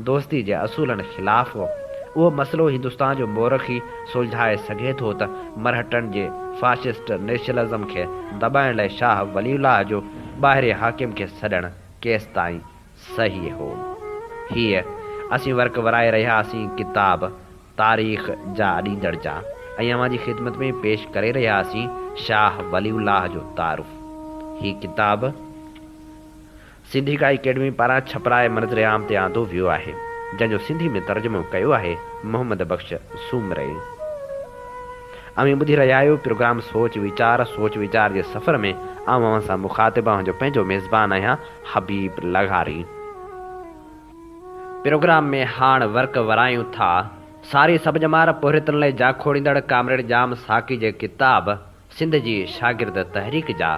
दोस्ती जे असूलनि ख़िलाफ़ हो। उहो मसइलो हिंदुस्तान जो मोरखी सुलझाए सघे थो त मरहटनि जे फाशिस्ट नेशनलिज़म खे दॿाइण लाइ शाह वलीउल्लाह जो ॿाहिरे हाकिम खे सॾणु केसि ताईं सही हो। हीअ असीं वर्क वराए रहियासीं किताब तारीख़ जा ॾींदड़ जा ऐं अव्हां जी ख़िदमत में पेश करे रहियासीं शाह वलीउल्लाह जो तारुफ़। हीअ किताब सिंधिका अकेडमी पारां छपराए मंज़र आम ते आंदो वियो आहे, जंहिंजो सिंधी में तर्जुमो कयो आहे मोहम्मद बख़्श सूमरे। अमीं ॿुधी रहिया आहियो प्रोग्राम सोच वीचार जे सफ़र में अवां सां मुखातिब जो पंहिंजो मेज़बान आहियां हबीब लघारी। प्रोग्राम में हाण वर्क वरायूं था सारी सब जमार पोहरितन लाइ जा खोड़ींदड़ कामरेड जाम साकी जे किताब सिंध जी शागिर्द तहरीक जा।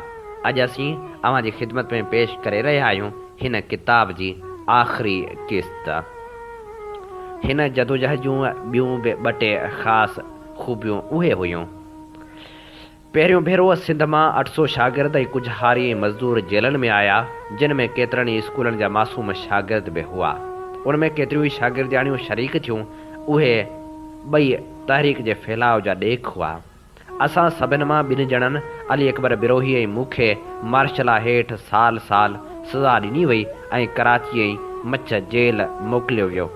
अॼु असीं अवां जी ख़िदमत में पेश करे रहिया आहियूं हिन किताब जी आख़िरी किस्त। हिन जदोजहद जूं ॿियूं बि 2 टे ख़ासि ख़ूबियूं उहे हुयूं। पहिरियों भेरो सिंध मां 800 शागिर्द ऐं कुझु हारी ऐं मज़दूर जेलनि में आया, जिन में केतिरनि ई स्कूलनि जा मासूम शागिर्द बि हुआ। उन में केतिरियूं ई शागिर्दियाणियूं शरीक थियूं। उहे 2 तहरीक जे फैलाव जा ॾेख हुआ। असां सभिनि मां 2 ॼणनि अली अकबर बिरोही ऐं मूंखे मार्शला हेठि साल सज़ा ॾिनी वई ऐं कराची ऐं मछ जेल मोकिलियो वियो।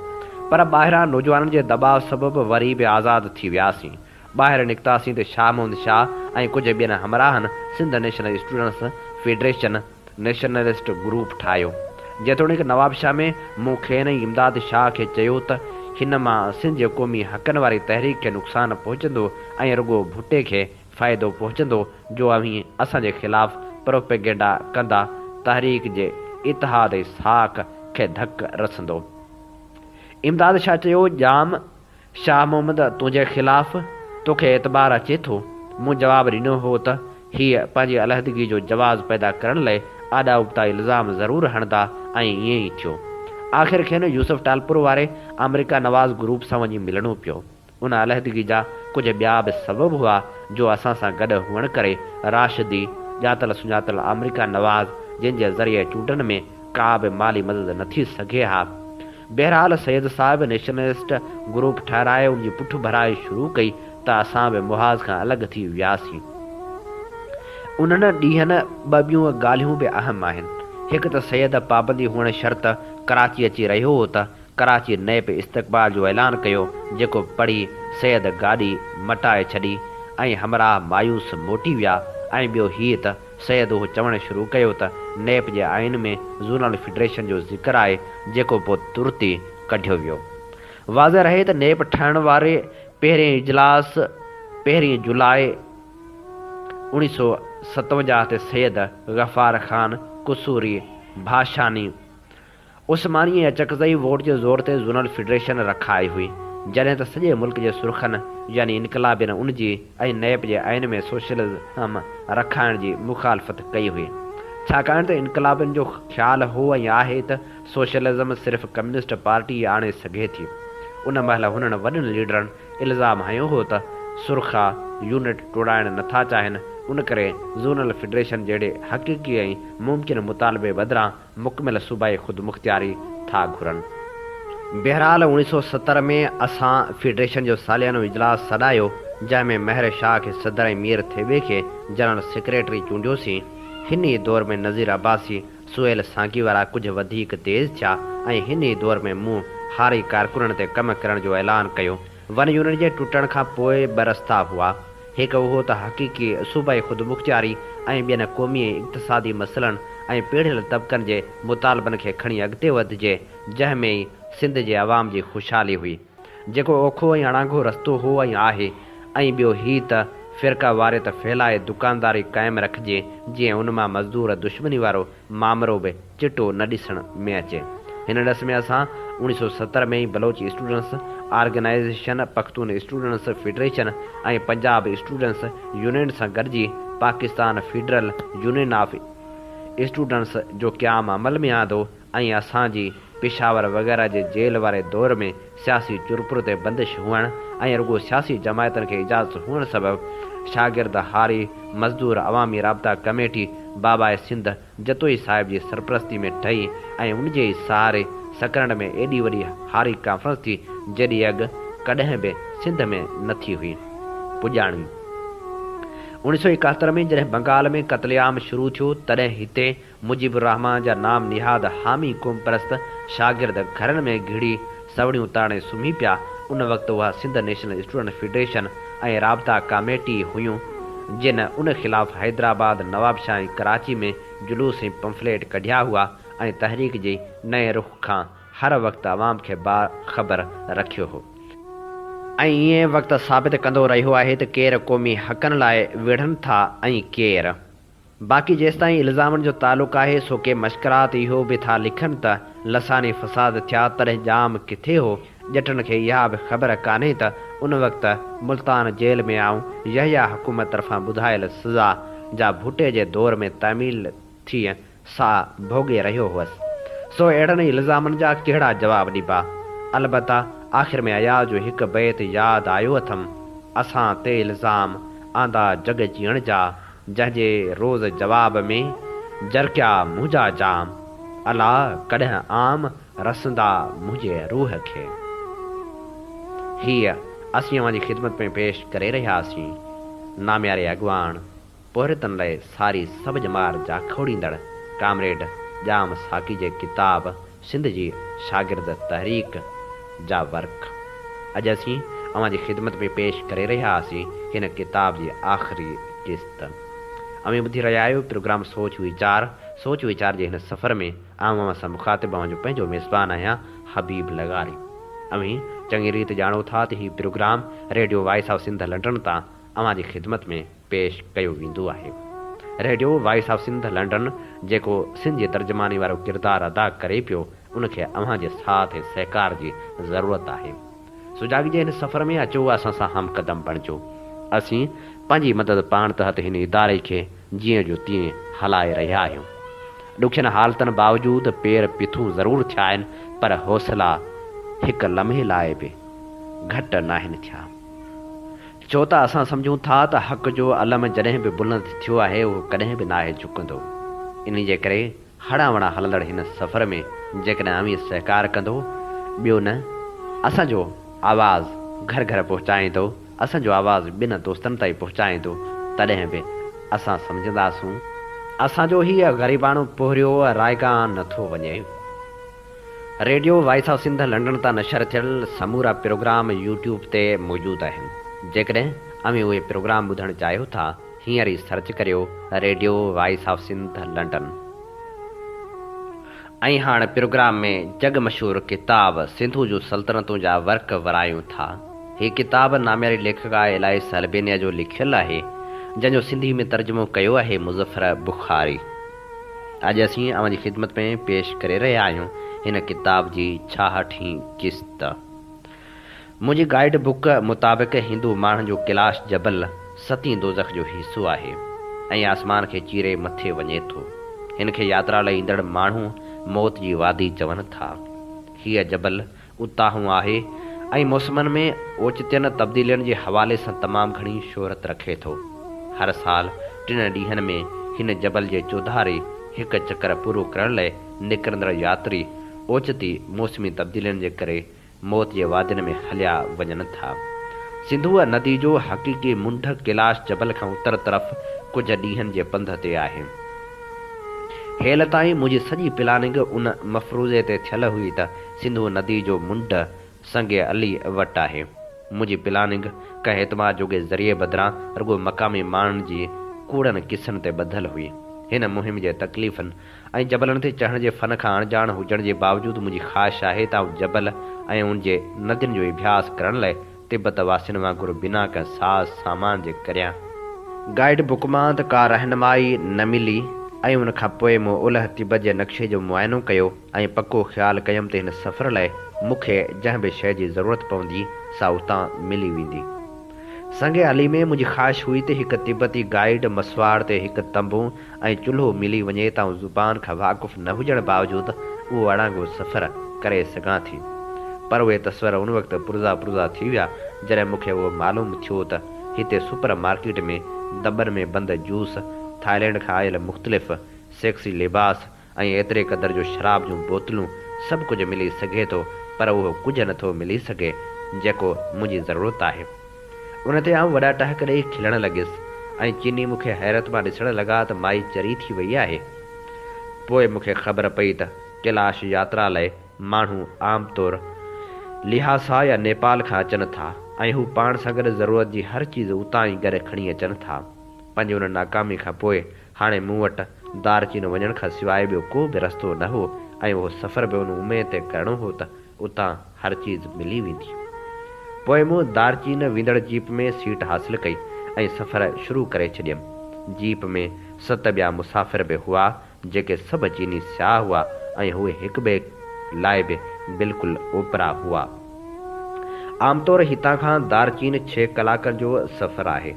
पर ॿाहिरां नौजवाननि जे दॿाव सबबि वरी बि आज़ादु थी वियासीं। ॿाहिरि निकितासीं त शाह मोहम्मद शाह ऐं कुझु ॿियनि हमराहनि Sindh national students federation nationalist group ठाहियो। जेतोणीकि नवाब शाह में मूं खेनि ऐं इमदाद शाह खे चयो त हिन मां सिंध जे क़ौमी हक़नि वारी तहरीक खे नुक़सानु पहुचंदो ऐं रुॻो भुटे खे फ़ाइदो पहुचंदो, जो अवीं असांजे ख़िलाफ़ प्रोपेगेंडा कंदा तहरीक जे इतिहाद ऐं साख खे धक रसंदो। इमदाद शाह चयो, जाम शाह मोहम्मद तुंहिंजे ख़िलाफ़ तोखे एतबार अचे थो। मूं जवाबु ॾिनो हो त हीअ पंहिंजी अलहदगी जो जवाज़ पैदा करण लाइ आॾा उबता इल्ज़ाम ज़रूरु हणंदा ऐं ईअं ई थियो। आख़िर खेनि यूसुफ टालपुर वारे अमेरिका नवाज़ ग्रुप सां वञी मिलणो पियो। उन अलहदगी जा कुझु ॿिया बि सबब हुआ जो असां सां गॾु हुअण करे राशिदी ॼातल सुञातल अमेरिका नवाज़, जंहिंजे ज़रिए चूंडनि में का बि माली मदद न थी सघे हा। बहरहाल सैयद साहिब नेशनलिस्ट ग्रुप ठाराए उनजी पुठि भराई शुरू कई त असां बि मुहाज़ खां अलॻि थी वियासीं। उन्हनि ॾींहंनि ॿियूं ॻाल्हियूं बि अहम आहिनि। हिकु त सैयद पाबंदी हुअण शर्त कराची अची रहियो हो त कराची नैब इस्तक़बाल जो ऐलान कयो, जेको पढ़ी सैयद गाॾी मटाए छॾी ऐं हमराह मायूस मोटी विया। ऐं ॿियो हीअ त सैयद उहो चवणु शुरू कयो त नैब जे आइन में ज़ोनल फेडरेशन जो ज़िक्र आहे, जेको पोइ तुर्त ई कढियो वियो। वाज़ह रहे त नैब ठहण वारे पहिरें इजलास 1 जुलाई 1957 ते सैयद गफ़ार ख़ान कुसूरी भाषानी उस्मानी ऐं अचकज़ई वोट जे ज़ोर ते ज़ोनल फेडरेशन रखाई हुई, जॾहिं त सॼे मुल्क जे सुर्खनि यानी इनकलाबियन उनजी ऐं नैब जे आइन में सोशलिज़म रखाइण जी मुखालफ़त कई हुई। छाकाणि त इनकलाबियन जो ख़्यालु हो ऐं आहे त सोशलिज़म सिर्फ़ु कम्युनिस्ट पार्टी आणे सघे थी। उन महिल हुननि वॾनि लीडरनि इल्ज़ाम हयो हो त सुर्खा यूनिट तोड़ाइण नथा चाहिनि, उन करे ज़ोनल फेडरेशन जहिड़े हक़ीक़ी ऐं मुमकिन मुतालबे बदिरां मुकमिल सूबाई ख़ुदि मुख़्तियारी था घुरनि। बहरहाल 1970 में असां फेडरेशन जो सालियानो इजलास सॾायो, जंहिंमें महर शाह खे सदर ऐं मीर थेबे खे जनरल सेक्रेटरी चूंडियोसीं। हिन ई दौर में नज़ीर अब्बासी, सुहेल सांगी वारा कुझु वधीक तेज़ थिया ऐं हिन ई दौर में मूं हारी कारकुननि ते कमु करण जो ऐलान कयो। वन यूनिट जे टुटण खां पोइ ॿ रस्ता हुआ। हिकु उहो त हक़ीक़ी सूबाई ख़ुदमुख़्तियारी ऐं ॿियनि क़ौमी इक़्तिसादी मसइलनि ऐं पीढ़ियल तबक़नि जे मुतालबनि खे खणी अॻिते वधिजे, जंहिंमें ई सिंध जे अवाम जी ख़ुशहाली हुई, जेको ओखो ऐं अणांगो रस्तो हो ऐं आहे। ऐं ॿियो हीउ त फ़िरका वारे त फैलाए दुकानदारी क़ाइमु रखिजे, जीअं उन मां मज़दूर दुश्मनी वारो मामिरो बि चिटो न ॾिसण में अचे। हिन ॾस में असां 1970 में ई Baloch students organisation, Pakhtun students federation ऐं पंजाब स्टूडेंट्स यूनियन सां गॾिजी Pakistan federal union of students जो क़याम अमल में आंदो ऐं असांजी पेशावर वग़ैरह जे जेल वारे दौर में सियासी चुरपुर ते बंदिश हुअण ऐं रुगो सियासी जमायतनि खे इजाज़त हुअण सबबि शागिर्द हारी मज़दूर अवामी राबता कमेटी बाबा सिंध जतोई साहिब जी सरपरस्ती में ठही ऐं उन जे सहारे सकरण में एॾी वॾी हारी कॉन्फ्रेंस थी, जॾहिं अॻु कॾहिं बि सिंध में न थी हुई पुॼाणी। 1971 में जॾहिं बंगाल में क़त्लेआम शुरू थियो, तॾहिं हिते मुजीबुर रहमान जा नाम निहाद हामी क़ौम परस्त शागिर्द घरनि में घिड़ी सवड़ियूं ताणे सुम्ही पिया। उन वक़्तु उहा सिंध नेशनल स्टूडेंट फेडरेशन ऐं राबता कमेटी हुयूं, जिन उन ख़िलाफ़ु हैदराबाद, नवाबशाह ऐं कराची में जुलूस ऐं पंफलेट कढिया हुआ ऐं तहरीक जे नए रुख खां हर वक़्तु अवाम खे बाख़बर रखियो हो। ऐं ईअं वक़्तु साबित कंदो रहियो आहे त केरु क़ौमी हक़नि लाइ विढ़नि था ऐं केरु। बाक़ी जेसिताईं इल्ज़ामनि जो तालुक़ु आहे, सो के मश्करात इहो बि था लिखनि त लसानी फ़साद थिया, तॾहिं जाम किथे हो। ॼटनि खे इहा बि ख़बर कान्हे त उन वक़्तु मुल्तान जेल में आऊं यहिया हुकूमत तरफ़ां ॿुधायल सज़ा जा भुटे जे दौर में तामील थी सा भोॻे रहियो हुअसि। सो अहिड़नि इल्ज़ामनि जा कहिड़ा जवाब ॾिबा। अलबत्ता आख़िर में अयाज़ जो हिकु बैत यादि आयो अथमि, असां ते इल्ज़ाम आंदा जग जीअण जा, जंहिंजे रोज़ जवाब में जरकिया मुंहिंजा जाम, अला कॾहिं आम रसंदा मुंहिंजे रूह खे। हीअ असीं अवां जी ख़िदमत में पेश करे रहियासीं नाम्यारे अॻवान पोहरतनि लाइ सारी सभ जमार जा खोड़ींदड़ कामरेड जाम साकी जे किताब सिंध जी शागिर्द तहरीक जा वर्क। अॼु असीं अवां जी ख़िदमत में पेश करे रहियासीं हिन किताब जी आख़िरी किस्त। अमीं ॿुधी रहिया आहियो प्रोग्राम सोच वीचार जे हिन सफ़र में अवां सां मुखातिब अवां जो पंहिंजो मेज़बान आहियां हबीब लगारी। अमीं चङी रीति ॼाणो था त हीउ program radio voice of Sindh London तां अवां जी ख़िदमत में पेश कयो वेंदो आहे। Radio voice of Sindh London जेको सिंध जे तर्जमानी वारो किरदारु अदा करे पियो, उनखे अव्हां जे साथ ऐं सहकार जी ज़रूरत आहे। सुजाॻी जे हिन सफ़र में अचो, असां सां हमक़दम बणिजो। असीं पंहिंजी मदद पाण तहत हिन इदारे खे जीअं जो तीअं हलाए रहिया आहियूं। ॾुखियनि हालतनि बावजूदि पेर पिथूं ज़रूरु थिया आहिनि, पर हौसला हिकु लम्हे लाइ बि घटि न आहिनि थिया। छो त असां सम्झूं था त हक़ जो अलम जॾहिं बि बुलंद थियो आहे, उहो कॾहिं बि न आहे झुकंदो। इन जे करे हड़ा वड़ा हलंदड़ हिन सफ़र में जेकॾहिं अमीं सहकार कंदो, ॿियो न असांजो आवाज़ु घर घर पहुचाईंदो, असांजो आवाज़ु ॿिनि दोस्तनि ताईं पहुचाईंदो, तॾहिं बि असां सम्झंदासूं असांजो हीअ ग़रीबाणो पोहरियो रायगान नथो वञे। Radio voice of Sindh London तां नशर थियल समूरा प्रोग्राम यूट्यूब ते मौजूदु आहिनि। जेकॾहिं अमीं उहे प्रोग्राम ॿुधणु चाहियो था, हींअर ई सर्च करियो radio voice of Sindh London. ऐं हाणे प्रोग्राम में जग मशहूरु किताब सिंधू जूं सल्तनतूं जा वर्क वरायूं था। हीअ किताब नाम्यारी लेखक इलाही सलबेनिया जो लिखियलु आहे, जंहिंजो सिंधी में तर्जुमो कयो आहे मुज़फ़र बुखारी। अॼु असीं अवां जी ख़िदमत में पेश करे रहिया आहियूं हिन किताब जी 66वीं किस्त। मुंहिंजी गाइड बुक मुताबिक़ हिंदू माण्हुनि जो कैलाश जबल 7वीं दोज़ख जो हिसो आहे ऐं आसमान खे चीरे मथे वञे थो। हिन खे यात्रा लाइ ईंदड़ माण्हू मौत जी वादी चवनि था। हीअ जबल उतां आहे ऐं मौसमनि में ओचितनि तब्दीलियुनि जे हवाले सां तमामु घणी शोहरत रखे थो। हर साल 3 ॾींहनि में हिन जबल जे चौधारे हिकु चकर पूरो करण लाइ निकिरंदड़ यात्री ओचिती मौसमी तब्दीलियुनि जे करे मौत जे वादियुनि में हलिया वञनि था। सिंधुअ नदी जो हक़ीक़ी मुंड कैलाश जबल खां उत्तर तरफ़ कुझु ॾींहंनि जे पंध ते आहे। हेल ताईं मुंहिंजी सॼी प्लानिंग उन मफ़रूज़े ते थियल हुई त सिंधु नदी जो मुंड संगे अली वटि आहे। मुंहिंजी प्लानिंग कंहिं एतमाद जोगे ज़रिए बदिरां रुॻो मक़ामी माण्हुनि जी कूड़नि किसनि ते ॿधल हुई। हिन मुहिम जे तकलीफ़नि ऐं जबलनि ते चढ़ण जे फ़न खां अणॼाण हुजण जे बावजूदु मुंहिंजी ख़्वाहिश आहे त आउं जबल ऐं उन जे नदियुनि जो अभ्यास करण लाइ तिब्बत वासियुनि वांगुरु बिना कंहिं साज़ सामान जे करियां। गाइड बुक मां त का रहनुमाई न मिली ऐं उन खां पोइ मूं ओलह तिब्बत जे नक्शे जो मुआइनो कयो ऐं पको ख़्यालु कयुमि त हिन सफ़र लाइ मूंखे जंहिं बि शइ जी ज़रूरत पवंदी सा उतां मिली वेंदी। संगे अली में मुंहिंजी ख़्वाहिश हुई त हिकु तिब्बती गाइड मसवाड़ ते हिकु तंबू ऐं चुल्हो मिली वञे त ज़ुबान खां वाक़ुफ़ु न हुजण बावजूदु उहो अड़ांगो सफ़र करे सघां थी। पर उहे तस्वर उन वक़्तु पुरज़ा थी विया जॾहिं मूंखे उहो मालूम थियो त हिते सुपर मार्केट में दॿनि में बंदि जूस, थाईलैंड खां आयल मुख़्तलिफ़ सेक्सी लिबास ऐं एतिरे क़दुरु जो शराब जूं बोतलूं सभु कुझु मिली सघे थो, पर उहो कुझु नथो मिली सघे जेको मुंहिंजी ज़रूरत आहे। उन ते आउं वॾा टहक ॾेई खिलणु लॻियुसि ऐं चीनी मूंखे हैरत मां ॾिसणु लॻा त माई चरी थी वई आहे। पोइ मूंखे ख़बर पई त कैलाश यात्रा लाइ माण्हू आम तौरु लिहासा या नेपाल खां अचनि था ऐं हू पाण सां गॾु ज़रूरत जी हर चीज़ उतां ई गॾु खणी अचनि था। पंहिंजी उन नाकामी खां पोइ हाणे मूं वटि दारचीन वञण खां सवाइ ॿियो को बि रस्तो न हो ऐं उहो सफ़र बि उन उमेद ते करिणो हो त उतां हर चीज़ मिली वेंदी। पोइ मूं दारचीन वेंदड़ जीप में सीट हासिलु कई ऐं सफ़र शुरू करे छॾियमि। जीप में 7 ॿिया मुसाफ़िर बि हुआ जेके सभु चीनी सियाह हुआ ऐं उहे हिक ॿिए लाइ बि बिल्कुलु ओपरा हुआ। आमतौरु हितां खां दारचीन 6 कलाकनि जो सफ़र आहे,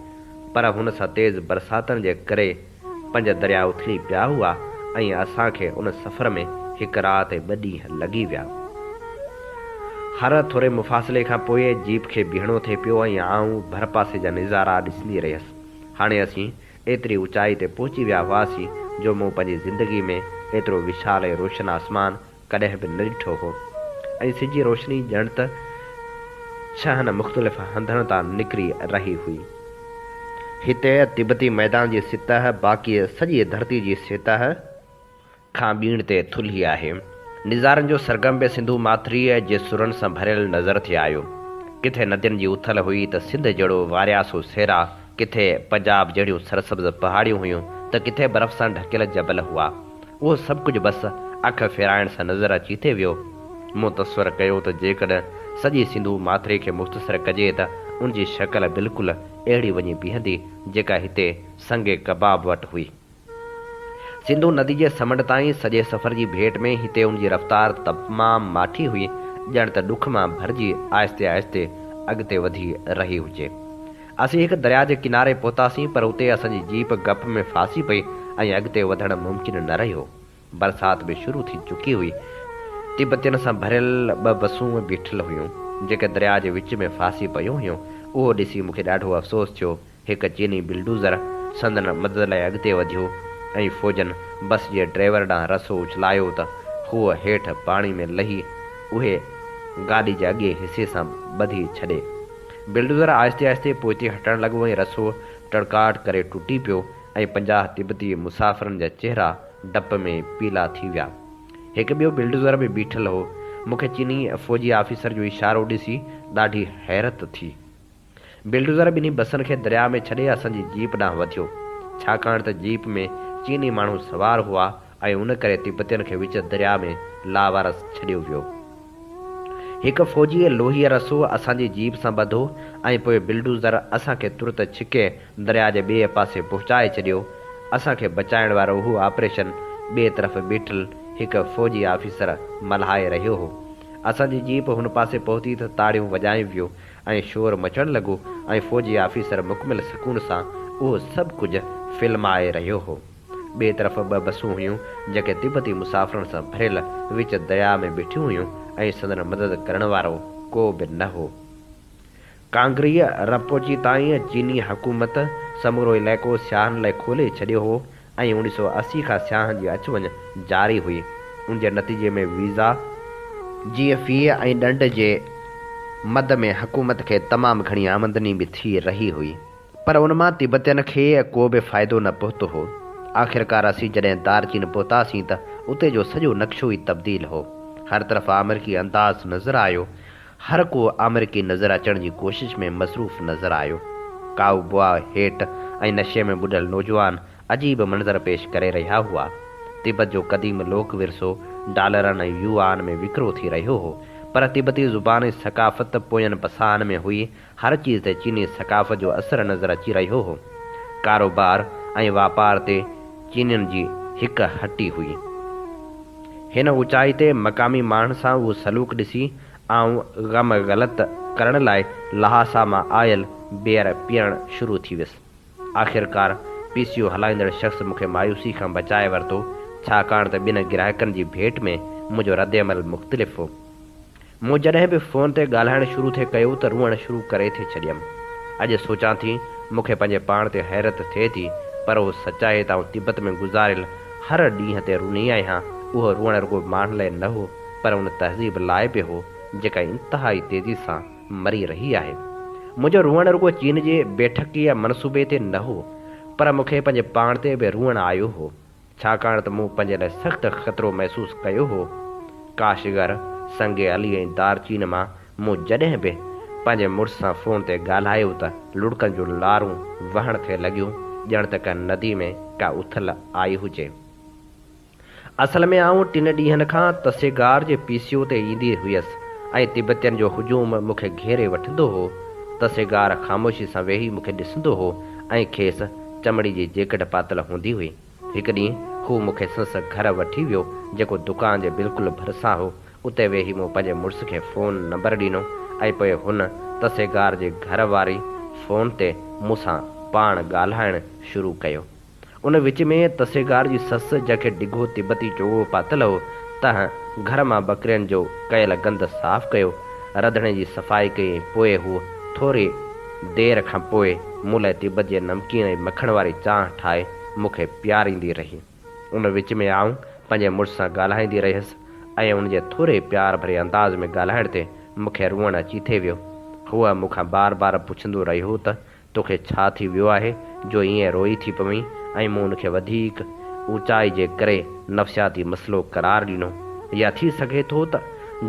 पर हुन सां तेज़ बरसातनि जे करे 5 दरिया उथली पिया हुआ ऐं असांखे उन सफ़र में 1 राति ऐं 2 ॾींहं लॻी विया। हर थोरे मुफ़ासिले खां पोइ जीप खे बीहणो थिए पियो ऐं आऊं भर पासे जा नज़ारा ॾिसंदी रहियसि। हाणे असीं एतिरी ऊचाई ते पहुची विया हुआसीं जो मूं पंहिंजी ज़िंदगी में एतिरो विशाल ऐं रोशन आसमान कॾहिं बि न ॾिठो हो ऐं सिॼी रोशनी ॼण त 6 मुख़्तलिफ़ हंधनि तां निकिरी रही हुई। हिते तिब्बती मैदान जी सतह बाक़ी सॼी धरती जी सतह खां ॿीण ते थुल्ही आहे। निज़ारनि जो सरगम बि सिंधु माथिरीअ जे सुरनि सां भरियल नज़र थे आयो। किथे नदियुनि जी उथल हुई त सिंध जहिड़ो वारियासो सेरा, किथे पंजाब जहिड़ियूं सरसब्ज़ पहाड़ियूं हुयूं त किथे बर्फ़ सां ढकियल जबल हुआ। उहो सभु कुझु बसि अखि फेराइण सां नज़र अची थे वियो। मूं तस्वर कयो त जेकॾहिं सॼी सिंधु माथिरे खे मुख़्तसर कजे त उनजी शक्ल बिल्कुलु अहिड़ी वञी बीहंदी जेका हिते संगे कबाब वटि हुई। सिंधु नदी जे समुंड ताईं सॼे सफ़र जी भेट में हिते उनजी रफ़्तार तमामु माठी हुई, ॼण त ॾुख मां भरिजी आहिस्ते आहिस्ते अॻिते वधी रही हुजे। असीं हिकु दरिया जे किनारे पहुतासीं, पर उते असांजी जीप गप में फासी पई ऐं अॻिते वधणु मुमकिन न रहियो। बरसाति बि शुरू थी चुकी हुई। तिब्बतियुनि सां भरियल 2 बसूं बीठल हुयूं जेके दरिया जे विच में फासी पियूं हुयूं। उहो ॾिसी मूंखे ॾाढो अफ़सोस थियो। हिकु चीनी बिल्डूज़र संदन मदद लाइ अॻिते वधियो ऐं फ़ौजनि बस जे ड्राइवर ॾांहुं रसो उछलायो त हूअ हेठि पाणी में लही उहे गाॾी जे अॻे हिसे सां ॿधी छॾे। बिल्डूज़र आहिस्ते आहिस्ते पोइते हटणु लॻो ऐं रसो टड़काट करे टुटी पियो ऐं 50 तिब्बती मुसाफ़िरनि जा चेहरा डप में पीला थी विया। हिकु ॿियो बिल्डूज़र बि बीठल हो। मूंखे चीनी फ़ौजी ऑफिसर जो इशारो ॾिसी ॾाढी हैरत थी। बिल्डूज़र ॿिन्ही बसनि खे दरिया में छॾे असांजी जीप ॾांहुं वधियो, छाकाणि त जीप में चीनी माण्हू सवार हुआ ऐं उन करे तिब्बतियुनि खे विच दरिया में लावारस छॾियो वियो। हिकु फ़ौजीअ लोहीअ रसो असांजी जीप सां ॿधो ऐं पोइ बिल्डूज़र असांखे तुरत छिके दरिया जे ॿिए पासे पहुचाए छॾियो। असांखे बचाइण वारो उहो ऑपरेशन ॿिए तरफ़ बीठल हिकु फ़ौजी ऑफिसर मल्हाए रहियो हो। असांजी जीप हुन पासे पहुती त ताड़ियूं वॼाए वियो ऐं शोर मचणु लॻो ऐं फ़ौजी ऑफिसर मुकमिल सुकून सां उहो सभु कुझु फिल्माए रहियो हो। ॿिए तरफ़ 2 बसूं हुयूं जेके तिब्बती मुसाफ़िरनि सां भरियल विच दरिया में बीठियूं हुयूं ऐं संदन मदद करण वारो को बि न हो। कांगरीअ रपोची ताईं चीनी हुकूमत समूरो इलाइक़ो सियाहनि लाइ खोले छॾियो हो ऐं 1980 खां सियाहनि जी अचु वञु जारी हुई। उन जे नतीजे में वीज़ा जीअं फ़ी ऐं ॾंड जे मद में हुकूमत खे तमामु घणी आमदनी बि थी रही हुई, पर उन मां तिब्बतियुनि खे को बि फ़ाइदो न पहुतो हो। आख़िरकार असीं जॾहिं दारचीन पहुतासीं त उते जो सॼो नक्शो ई तब्दील हो। हर तरफ़ अमरीकी अंदाज़ नज़र आयो। हर को अमरीकी नज़र अचण जी कोशिश में मसरूफ़ नज़र आयो। काऊ बुआ हेठि ऐं नशे में ॿुॾल नौजवान अजीब मंज़र पेश करे रहिया हुआ। तिब्बत जो क़दीम लोक विरसो डॉलरनि ऐं युआन में विकिरो थी रहियो हो, पर तिब्बती ज़ुबान ऐं सक़ाफ़त पोयनि पसान में हुई। हर चीज़ ते चीनी सक़ाफ़त जो असरु नज़र अची रहियो हो। कारोबार ऐं वापार ते चीनियुनि जी हिकु हटी हुई। हिन ऊचाई ते मक़ामी माण्हुनि सां उहो सलूक ॾिसी ऐं ग़म ग़लति करण लाइ लहासा मां आयल ॿीहर पीअण शुरू थी वियुसि। आख़िरकार पीसीओ हलाईंदड़ शख़्स मूंखे मायूसी खां बचाए वरितो, छाकाणि त ॿिनि ग्राहकनि जी भेट में मुंहिंजो रद्द अमल मुख़्तलिफ़ हो। मूं जॾहिं बि फ़ोन ते ॻाल्हाइणु शुरू थे कयो त रुअणु शुरू करे थे छॾियमि। अॼु सोचां थी मूंखे पंहिंजे पाण ते हैरत थिए थी, पर उहो सचाई त तिब्बत में गुज़ारियल हर ॾींहं ते रुनी आहियां। उहो रुअणु रुॻो माण्हुनि लाइ न हो, पर उन तहज़ीब लाइ बि हो जेका इंतिहाई तेज़ी सां मरी रही आहे। मुंहिंजो रुअणु रुॻो चीन जे बेठकीअ मनसूबे ते न हो, पर मूंखे पंहिंजे पाण ते बि रुअणु आयो हो, छाकाणि त मूं पंहिंजे लाइ सख़्तु ख़तरो महसूसु कयो हो। काशगर, संगे अली ऐं दारचीन मां मूं जॾहिं बि पंहिंजे मुड़ुस सां फ़ोन ते ॻाल्हायो त लुड़कनि जूं लारूं वहण थे लॻियूं, ॼण त का नदी में का उथल आई हुजे। असल में आऊं 3 ॾींहंनि खां तसेगार जे पीसीओ ते ईंदी हुयसि ऐं तिब्बतियुनि जो हुजूम मूंखे घेरे वठंदो हो। तसेगार ख़ामोशी सां वेही मूंखे ॾिसंदो हो ऐं खेसि चमड़ी जी जैकेट पातल हूंदी हुई। हिकु ॾींहुं हू मूंखे संस घर वठी वियो, जेको दुकान जे बिल्कुलु भरिसां हो। उते वेही मूं पंहिंजे मुड़ुस खे फ़ोन नंबर ॾिनो ऐं पोइ हुन तसेगार जे घर वारी फ़ोन ते मूंसां पाण ॻाल्हाइणु शुरू कयो। उन विच में तसेगार जी ससु, जंहिंखे डिघो तिब्बती चोगो पातल हो, त घर मां बकरियुनि जो कयल गंद साफ़ कयो, रंधिणे जी सफ़ाई कई। पोइ हू थोरी देरि खां पोइ मूं लाइ तिब्बत जे नमकीन ऐं मखण वारी चांहि ठाहे मूंखे प्यारींदी रही। उन विच में आऊं पंहिंजे मुड़ुस सां ॻाल्हाईंदी रहियसि ऐं उनजे थोरे प्यार भरे अंदाज़ में ॻाल्हाइण ते मूंखे रुअणु अची थे वियो। हूअ मूंखां बार बार पुछंदो रहियो त तोखे छा थी वियो आहे जो ईअं रोई थी पवीं, ऐं मूं उनखे वधीक ऊचाई जे करे नफ़्सियाती मसइलो करार ॾिनो। या थी सघे थो त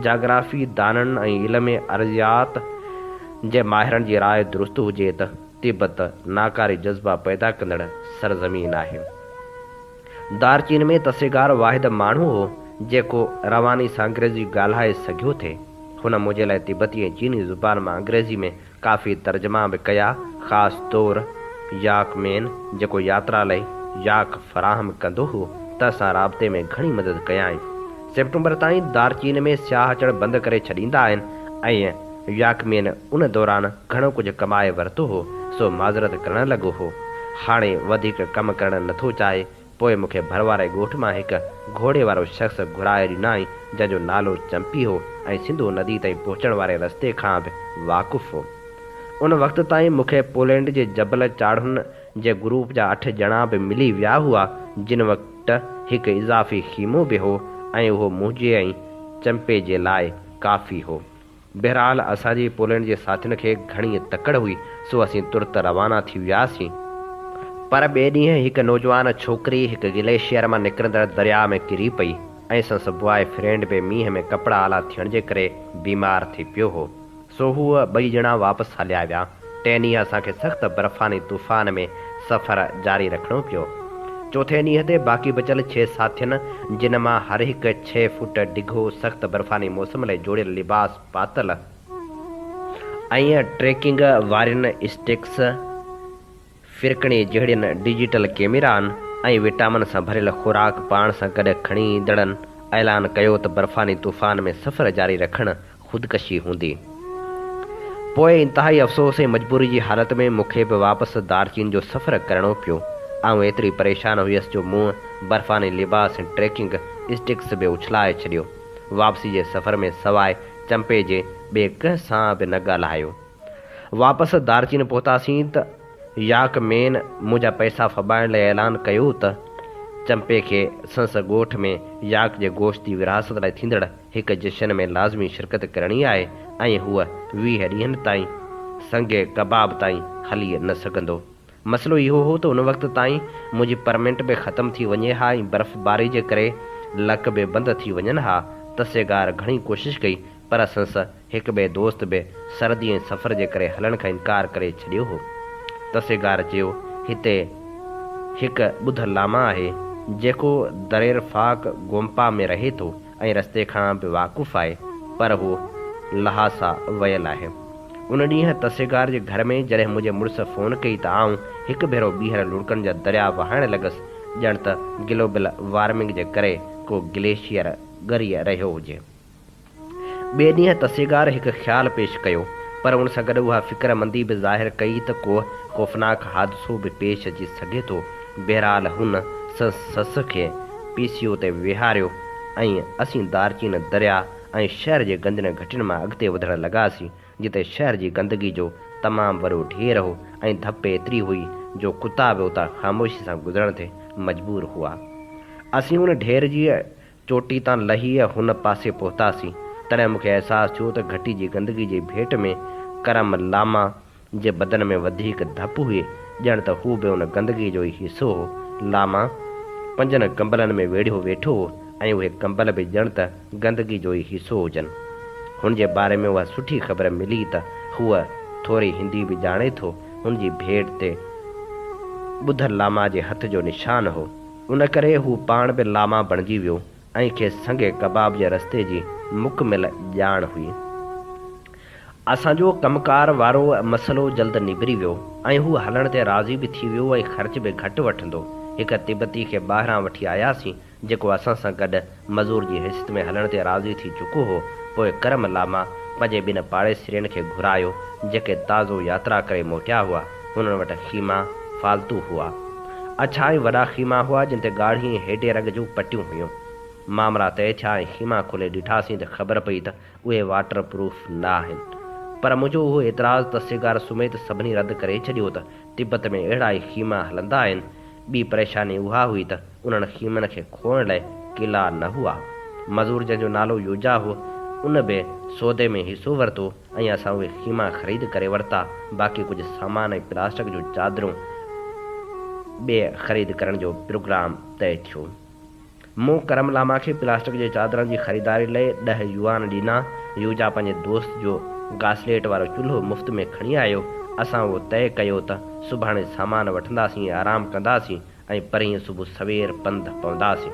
जाग्राफ़ी दाननि ऐं इल्म अर्ज़ियात जे माहिरनि जी राय दुरुस्त हुजे त तिब्बत नाकारी जज़्बा पैदा कंदड़ सरज़मीन आहे। दारचीन में तसेगार वाहिद माण्हू हो जेको रवानी सां अंग्रेज़ी ॻाल्हाए सघियो थे। हुन मुंहिंजे लाइ तिब्बती ऐं चीनी ज़ुबान मां अंग्रेज़ी में काफ़ी तर्जुमा बि कया, ख़ासि तौरु याक मेन, जेको यात्रा लाइ याक फ़राहम कंदो हो, त असां राब्ते में घणी मदद कयाई। सेप्टेम्बर ताईं दारचीन में सियाह अचणु बंदि करे छॾींदा आहिनि ऐं याकमेन उन दौरान घणो कुझु कमाए वरितो हो, सो माज़रत करणु लॻो हो। हाणे वधीक कमु करणु नथो चाहे। पोइ मूंखे भर वारे ॻोठ मां हिकु घोड़े वारो शख़्स घुराए ॾिनाई, जंहिंजो नालो चंपी हो ऐं सिंधु नदी ताईं पहुचण वारे रस्ते खां बि वाक़ुफ़ु हो। उन वक़्त ताईं मूंखे पोलैंड जे जबल चाढ़ुनि जे ग्रुप जा 8 ॼणा बि मिली विया हुआ, जिन वक़्तु हिकु इज़ाफ़ी ख़ीमो बि हो ऐं उहो मुंहिंजे ऐं चंपे जे लाइ काफ़ी हो। बहरहाल असांजी पोलैंड जे साथियुनि खे घणी तकड़ हुई, सो असीं तुर्त रवाना थी वियासीं। पर ॿिए ॾींहुं हिकु नौजवान छोकिरी हिकु ग्लेशियर मां निकिरंदड़ दरिया में किरी पई ऐं संसु बॉय फ्रेंड बि मींहं में कपिड़ा आला थियण जे करे बीमार थी पियो हो, सो हूअ 2 ॼणा वापसि हलिया विया। 3 ॾींहं असांखे सख़्तु बर्फ़ानी तूफ़ान में सफ़र जारी रखिणो पियो। चौथे ॾींहं ते बाक़ी बचियल 6 साथियुनि, जिन मां हर हिकु 6 फुट डिघो सख़्तु बर्फ़ानी मौसम लाइ जोड़ियल लिबास पातल ऐं ट्रेकिंग वारियुनि स्टिक्स, फिरकणी जहिड़ियुनि डिजिटल कैमरानि ऐं विटामिन सां भरियल खुराक पाण सां गॾु खणी ईंदड़नि ऐलान कयो त बर्फ़ानी तूफ़ान में सफ़र जारी रखणु ख़ुदकशी हूंदी। पोइ इंतिहाई अफ़सोस ऐं मजबूरी जी हालत में मूंखे बि वापसि दारचीन जो सफ़र करणो पियो। ऐं एतिरी परेशान हुयसि जो मूं बर्फ़ानी लिबास ऐं ट्रेकिंग स्टिक्स बि उछलाए छॾियो। वापसी जे सफ़र में सवाइ चंपे जे ॿिए कंहिं सां बि न ॻाल्हायो। वापसि दारचीन पहुतासीं त याक मेन मुंहिंजा पैसा फॿाइण लाइ ऐलान कयो त चंपे खे संस ॻोठ में याक जे गोश्त जी विरासत लाइ थींदड़ हिकु जशन में लाज़मी शिरकत करणी आहे ऐं हूअ 20 ॾींहंनि ताईं संगे कबाब ताईं हली न सघंदो। मसइलो इहो हो त उन वक़्त ताईं मुंहिंजी परमेंट बि ख़तमु थी वञे हा ऐं बर्फ़बारी जे करे लक बि बंदि थी वञनि हा। तसेगार घणी कोशिशि कई पर संस हिकु ॿिए दोस्त बि सर्दी ऐं सफ़र जे करे हलण खां इनकार करे छॾियो हो। तसेगार चयो, हिते हिकु ॿुध लामा आहे जेको दरेर फाक गोम्पा में रहे थो ऐं रस्ते खां बि वाक़ुफ़ु आहे, पर हू लहासा वियल आहे। उन ॾींहुं तसेगार जे घर में जॾहिं मुंहिंजे मुड़ुस फ़ोन कई त आउं हिकु भेरो ॿीहर लुड़कनि जा दरिया वहाइण लॻसि, ॼण त ग्लोबल वार्मिंग जे करे को ग्लेशियर ॻरी रहियो हुजे। ॿिए ॾींहुं तसेगार हिकु ख़्यालु पेश कयो, पर उन सां गॾु उहा फ़िक्रमंदी बि ज़ाहिर कई त को ख़ौफ़नाक हादिसो बि पेश अची सघे थो। बहरहाल हुन सस खे पीसीओ ते विहारियो ऐं असीं दारचीन दरिया ऐं शहर जे गंदनि घटियुनि मां अॻिते वधणु लॻासीं, जिते शहर जी गंदगी जो तमामु वॾो ढेर हो ऐं धप एतिरी हुई जो कुता बि उतां ख़ामोशी सां गुज़रण ते मजबूर हुआ। असीं उन ढेर जी चोटी तां लही हुन पासे पहुतासीं। तॾहिं मूंखे अहसासु थियो त घटी जी गंदगी जी भेट में करम लामा जे बदन में वधीक धप हुई, ॼण त हू बि उन गंदगी जो ई हिसो हो। लामा 5 कंबलनि में वेढ़ियो वेठो हो ऐं उहे कंबल बि ॼण त गंदगी जो ई हिसो हुजनि। हुन जे बारे में उहा सुठी ख़बर मिली त हूअ थोरी हिंदी बि ॼाणे थो। हुन जी भेट ते ॿुध लामा जे हथ जो निशान हो, उन करे हू पाण बि लामा बणिजी वियो ऐं खेसि संगे कबाब जे रस्ते जी मुकमिल ॼाण हुई। असांजो कमकार वारो मसइलो जल्द निबिरी वियो ऐं हू हलण ते राज़ी बि थी वियो ऐं ख़र्च बि घटि वठंदो। हिकु तिब्बती खे ॿाहिरां वठी आयासीं जेको असां सां गॾु मज़ूर जी हैसियत में हलण ते राज़ी थी चुको हो। पोइ करम लामा पंहिंजे ॿिनि पाड़ेसिरियुनि खे घुरायो जेके ताज़ो यात्रा करे मोटिया हुआ। हुननि वटि खीमा फालतू हुआ, अछा ऐं वॾा खीमा हुआ जिन ते ॻाढ़ी ऐं हेॾे रंग जूं पटियूं हुयूं। मामरा तय थिया ऐं खीमा खोले ॾिठासीं त ख़बर पई त उहे वाटर प्रूफ न आहिनि, पर मुंहिंजो उहो एतिराज़ु तसेगार सुमेत सभिनी रद्द करे छॾियो त तिब्बत में अहिड़ा ई खीमा हलंदा आहिनि। ॿी परेशानी उहा हुई त उन्हनि खीमनि खे खोइण लाइ क़िला न हुआ। मज़ूर जंहिंजो नालो यूजा हो उन बि सौदे में हिसो वरितो ऐं असां उहे खीमा ख़रीद करे वरिता। बाक़ी कुझु सामान ऐं प्लास्टिक जूं चादरूं ॿिए ख़रीद करण जो प्रोग्राम तय थियो। मूं करम लामा खे प्लास्टिक जे चादरनि जी ख़रीदारी लाइ 10 युआन ॾिना। यूजा पंहिंजे दोस्त जो घासलेट वारो चुल्हो मुफ़्त में खणी आयो। असां उहो तय कयो त सुभाणे सामान वठंदासीं, आराम कंदासीं ऐं परीहं सुबुह सवेर पंधु पवंदासीं।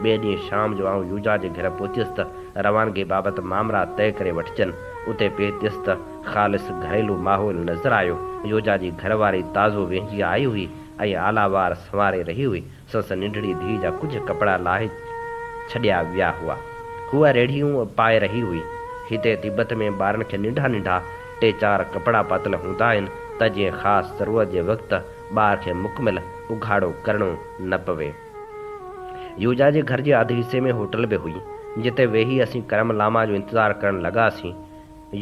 ॿिए ॾींहुं शाम जो आउं यूजा जे घर पहुतुसि त रवानगी बाबति मामरा तय करे वठिजनि। उते पहुतुसि त ख़ालिस घरेलू माहौल नज़र आयो। यूजा जी घरवारी ताज़ो वेंझी आई हुई ऐं आलावार संवारे रही हुई। संस नंढड़ी धीउ जा कुझु कपिड़ा लाहे छॾिया विया हुआ। हूअ रेढ़ियूं पाए रही हुई। हिते तिब्बत में ॿारनि खे नंढा नंढा 3-4 कपिड़ा पातल हूंदा आहिनि त जीअं ख़ासि ज़रूरत जे वक़्तु ॿार खे मुकमिल उघाड़ो करणो न पवे। यूजा जे घर जे अधु हिसे में होटल बि हुई जिते वेही असीं करम लामा जो इंतज़ारु करणु लॻासीं।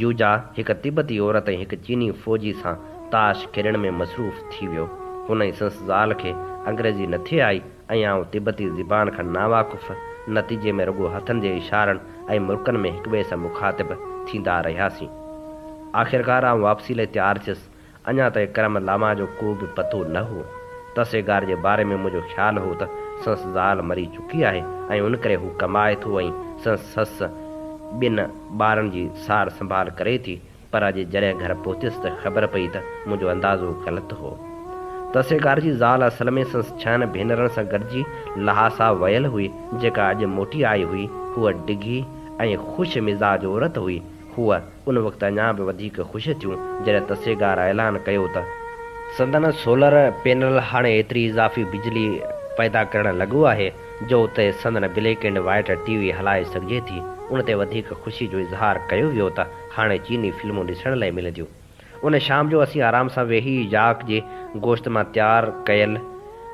यूजा हिकु तिब्बती औरत ऐं हिकु चीनी फ़ौजी सां ताश खेॾण में मसरूफ़ थी वियो। हुन जी संस ज़ाल खे अंग्रेज़ी न थे आई ऐं आउं तिब्बती ज़बान खां नावाक़ुफ़। नतीजे में रुॻो हथनि जे इशारनि ऐं मुल्कनि में हिक ॿिए सां मुखातिब थींदा रहियासीं। आख़िरकार आउं वापसी लाइ तयारु थियुसि। अञा ताईं करम लामा जो को बि पतो न हो। तसेगार जे बारे में मुंहिंजो ख़्यालु हो त संस ज़ाल मरी चुकी आहे ऐं उन करे हू कमाए थो ऐं संस ससु 2 ॿारनि जी सार संभाल करे थी। पर अॼु जॾहिं घर पहुतुसि त ख़बर पई त मुंहिंजो अंदाज़ो ग़लति हो। तसेगार जी ज़ाल असल में संस 6 भेनरनि सां गॾिजी लहासा वयल हुई जेका अॼु मोटी आई हुई। हूअ डिघी ऐं ख़ुशि मिज़ाज औरत हुई। हूअ उन वक़्तु अञा बि वधीक ख़ुशि थियूं जॾहिं तसेगार ऐलान कयो त संदन सोलर पैनल हाणे एतिरी इज़ाफ़ी बिजली पैदा करणु लॻो आहे जो उते संदन ब्लैक एंड वाइट TV हलाए सघिजे थी। उन ते वधीक ख़ुशी जो इज़हार कयो वियो त हाणे चीनी फिल्मूं ॾिसण लाइ मिलंदियूं। उन शाम जो असीं आराम सां वेही याक जे गोश्त मां तयारु कयल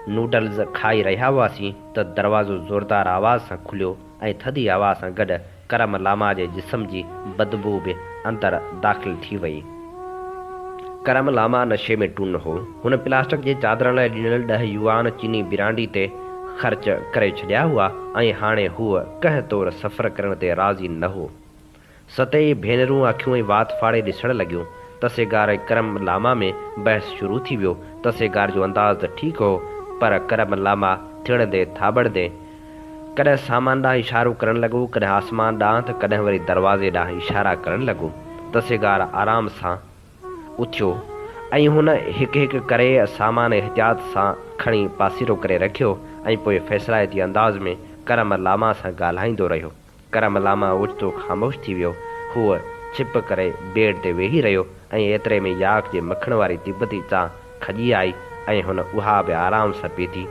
नूडल्स खाई रहिया हुआसीं त दरवाज़ो ज़ोरदार आवाज़ सां खुलियो ऐं थधी आवाज़ सां गॾु करम लामा जे जिस्म जी बदबू बि अंदरि दाख़िल थी वई। करम लामा नशे में टुन हो। हुन प्लास्टिक जे चादरनि लाइ ॾिनल 10 युआन चीनी बिरांडी ते ख़र्च करे छॾिया हुआ ऐं हाणे हूअ कंहिं तौरु सफ़र करण ते राज़ी न हो। सतई भेनरूं अखियूं ऐं वात फाड़े ॾिसण लॻियूं। तसेगार ऐं करम लामा में बहस शुरू थी वियो। तसेगार जो अंदाज़ त ठीकु हो, पर करम लामा थियणंदे थाबड़ंदे कॾहिं सामान ॾांहुं इशारो करण लॻो, कॾहिं आसमान ॾांहुं त कॾहिं वरी दरवाज़े ॾांहुं इशारा करण लॻो। तसेगार आराम सां उथियो ऐं हुन हिकु हिकु करे सामान एहतियात सां खणी पासीरो करे रखियो ऐं पोइ फ़ैसिलाइती अंदाज़ में करम लामा सां ॻाल्हाईंदो रहियो। करम लामा ओचितो ख़ामोश थी वियो। हूअ छिप करे बेड ते वेही रहियो ऐं एतिरे में याक जे मखण वारी तिब्बती चांहि खॼी आई ऐं हुन उहा बि आराम सां पीती।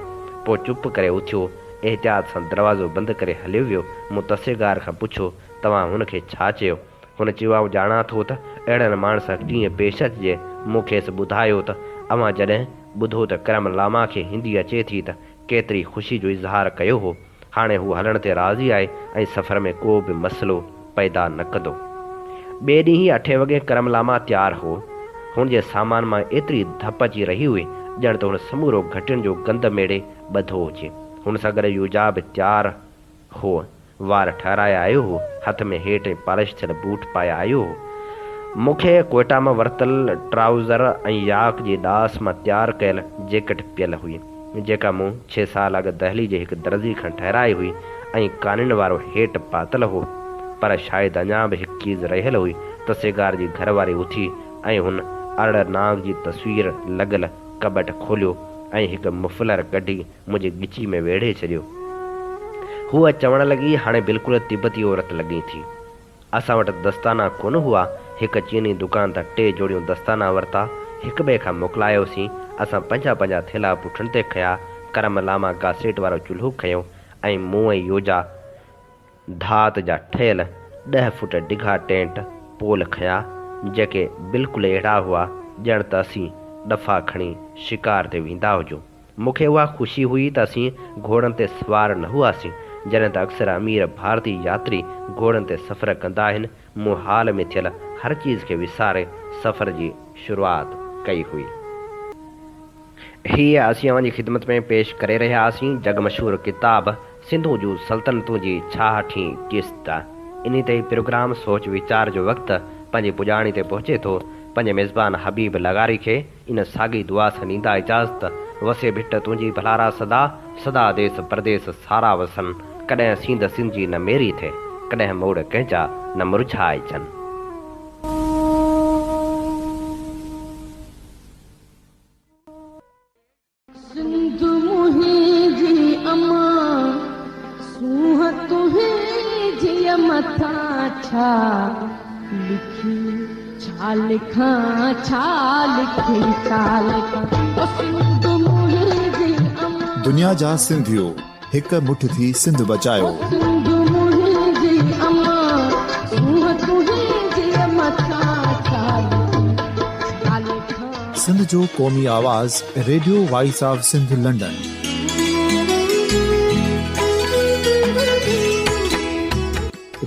पोइ चुप करे उथियो, एहतियात सां दरवाज़ो बंदि करे हलियो वियो। मूं तसेगार खां पुछो, तव्हां हुनखे छा चयो? हुन चयो, आउं ॼाणा थो त अहिड़नि माण्हुनि सां कीअं पेश अचिजे। मूंखे ॿुधायो त अव्हां जॾहिं ॿुधो त करम लामा खे हिंदी अचे थी त केतिरी ख़ुशी जो इज़हार कयो हो। हाणे हू हलण ते राज़ी आहे ऐं सफ़र में को बि मसइलो पैदा न कंदो। ॿिए ॾींहुं ई 8 वॻे करम लामा तयारु हो। हुनजे सामान मां एतिरी धप अची रही हुई ॼण त हुन समूरो घटियुनि जो गंद मेड़े ॿधो हुजे। हुन सां गॾु यूजा बि तयारु हो। वार ठहिराया आयो हो, हथ में हेठि पॉलिश थियल बूट पाए आयो हो। मूंखे कोयटा मां वरितल ट्राउज़र ऐं याक जी ॾास मां तयारु कयल जैकेट पियल हुई, जेका मूं 6 साल अॻु दहली जे हिकु दर्जी खां ठहिराई हुई ऐं कानिन वारो हेठि पातल हो। पर शायदि अञा बि हिकु चीज़ रहियल हुई। तसेगार जी घरवारी उथी ऐं हुन अरड़नाग जी तस्वीर लॻल कबट खोलियो ऐं हिकु मुफ़लर कढी मुंहिंजी ॻिची में वेढ़े छॾियो। हूअ चवण लॻी, हाणे बिल्कुलु तिब्बती औरत लॻी थी। असां वटि दस्ताना कोन हुआ। हिकु चीनी दुकान तां 3 जोड़ियूं दस्ताना वरिता, हिक ॿिए खां मोकिलायोसीं। असां 5 थेला पुठनि ते खया। करम लामा कासेट वारो चुल्हो खयो ऐं मूं ऐं योजा धात जा ठहियल 10 फुट डिघा टेंट पोल खया, जेके बिल्कुलु अहिड़ा हुआ ॼण त असीं ॾफा खणी शिकार ते वेंदा हुजूं। मूंखे उहा ख़ुशी हुई त असीं घोड़नि ते सवार न हुआसीं, जॾहिं त अक्सर अमीर भारतीय यात्री घोड़नि ते सफ़र कंदा आहिनि। मूं हाल में थियल हर चीज़ खे विसारे सफ़र जी शुरूआति कई हुई। हीअ असीं अव्हांजी ख़िदमत में पेश करे रहिया हुआसीं जग मशहूर किताब सिंधू जूं सल्तनतूं जी 66वीं क़िस्त। इन ते प्रोग्राम सोच वीचार जो वक़्तु पंहिंजी पुॼाणी ते पहुचे थो। पंहिंजे मेज़बान हबीब लगारी खे इन साॻी दुआ सां ॾींदा इजाज़त। वसे भिट तुंहिंजी भलारा सदा, सदा देस परदेस सारा वसन। कॾहिं सींध सिंध जी न मेरी थे, कॾहिं मोड़ कंहिंजा न मुरझाए अचनि। सिंधु मुंहिंजी अमा सूंह तुंहिंजी मथां छा लिखी, छा लिखां छा लिखी, छा लिखां। सिंधु मुंहिंजी अमा, दुनिया जा सिंधियो हिकु मुठ थी सिंध बचायो। सिंधु मुंहिंजी अमा सूंह तुंहिंजी मथां छा लिखी, छा लिखां। सिंध जो क़ौमी आवाज़ radio voice of Sindh London.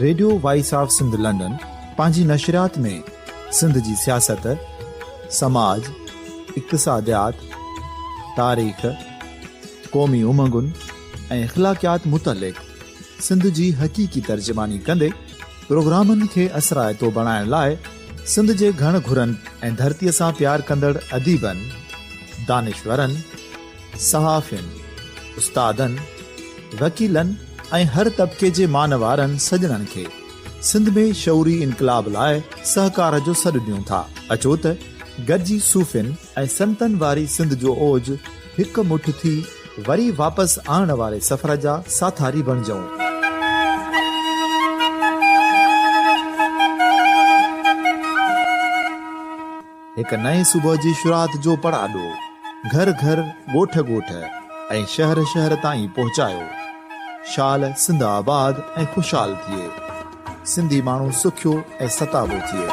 Radio voice of Sindh London पंहिंजी नशरियात में सिंध जी सियासत, समाज, इक़्तिसादियात, तारीख़, क़ौमी उमंगुनि ऐं इख़्लाक़ियात मुतलिक़ सिंध जी हक़ीक़ी तर्जुमानी कंदे प्रोग्रामनि खे असराइतो बणाइण लाइ सिंध जे घण घुरनि ऐं धरतीअ सां प्यार कंदड़ अदीबनि, दानिश्वरनि, सहाफ़ियुनि, उस्तादनि, वकीलनि ऐं हर तबिके जे मानवारनि सजणनि खे सिंध में शऊरी इनकलाब लाइ सहकार जो सॾु ॾियूं था। अचो त गॾिजी सूफ़ियुनि ऐं संतनि वारी सिंध जो ओज हिकु मुठ थी वरी वापसि आणण वारे सफ़र जा साथारी बणिजऊं। हिकु नए सुबुह जी शुरूआत जो पड़ाॾो घर घर, ॻोठ ॻोठ ऐं शहर शहर ताईं पहुचायो। शाल सिंध आबाद ऐं ख़ुशहाल थिए, सिंधी माण्हू सुखियो ऐं सताबो थिए।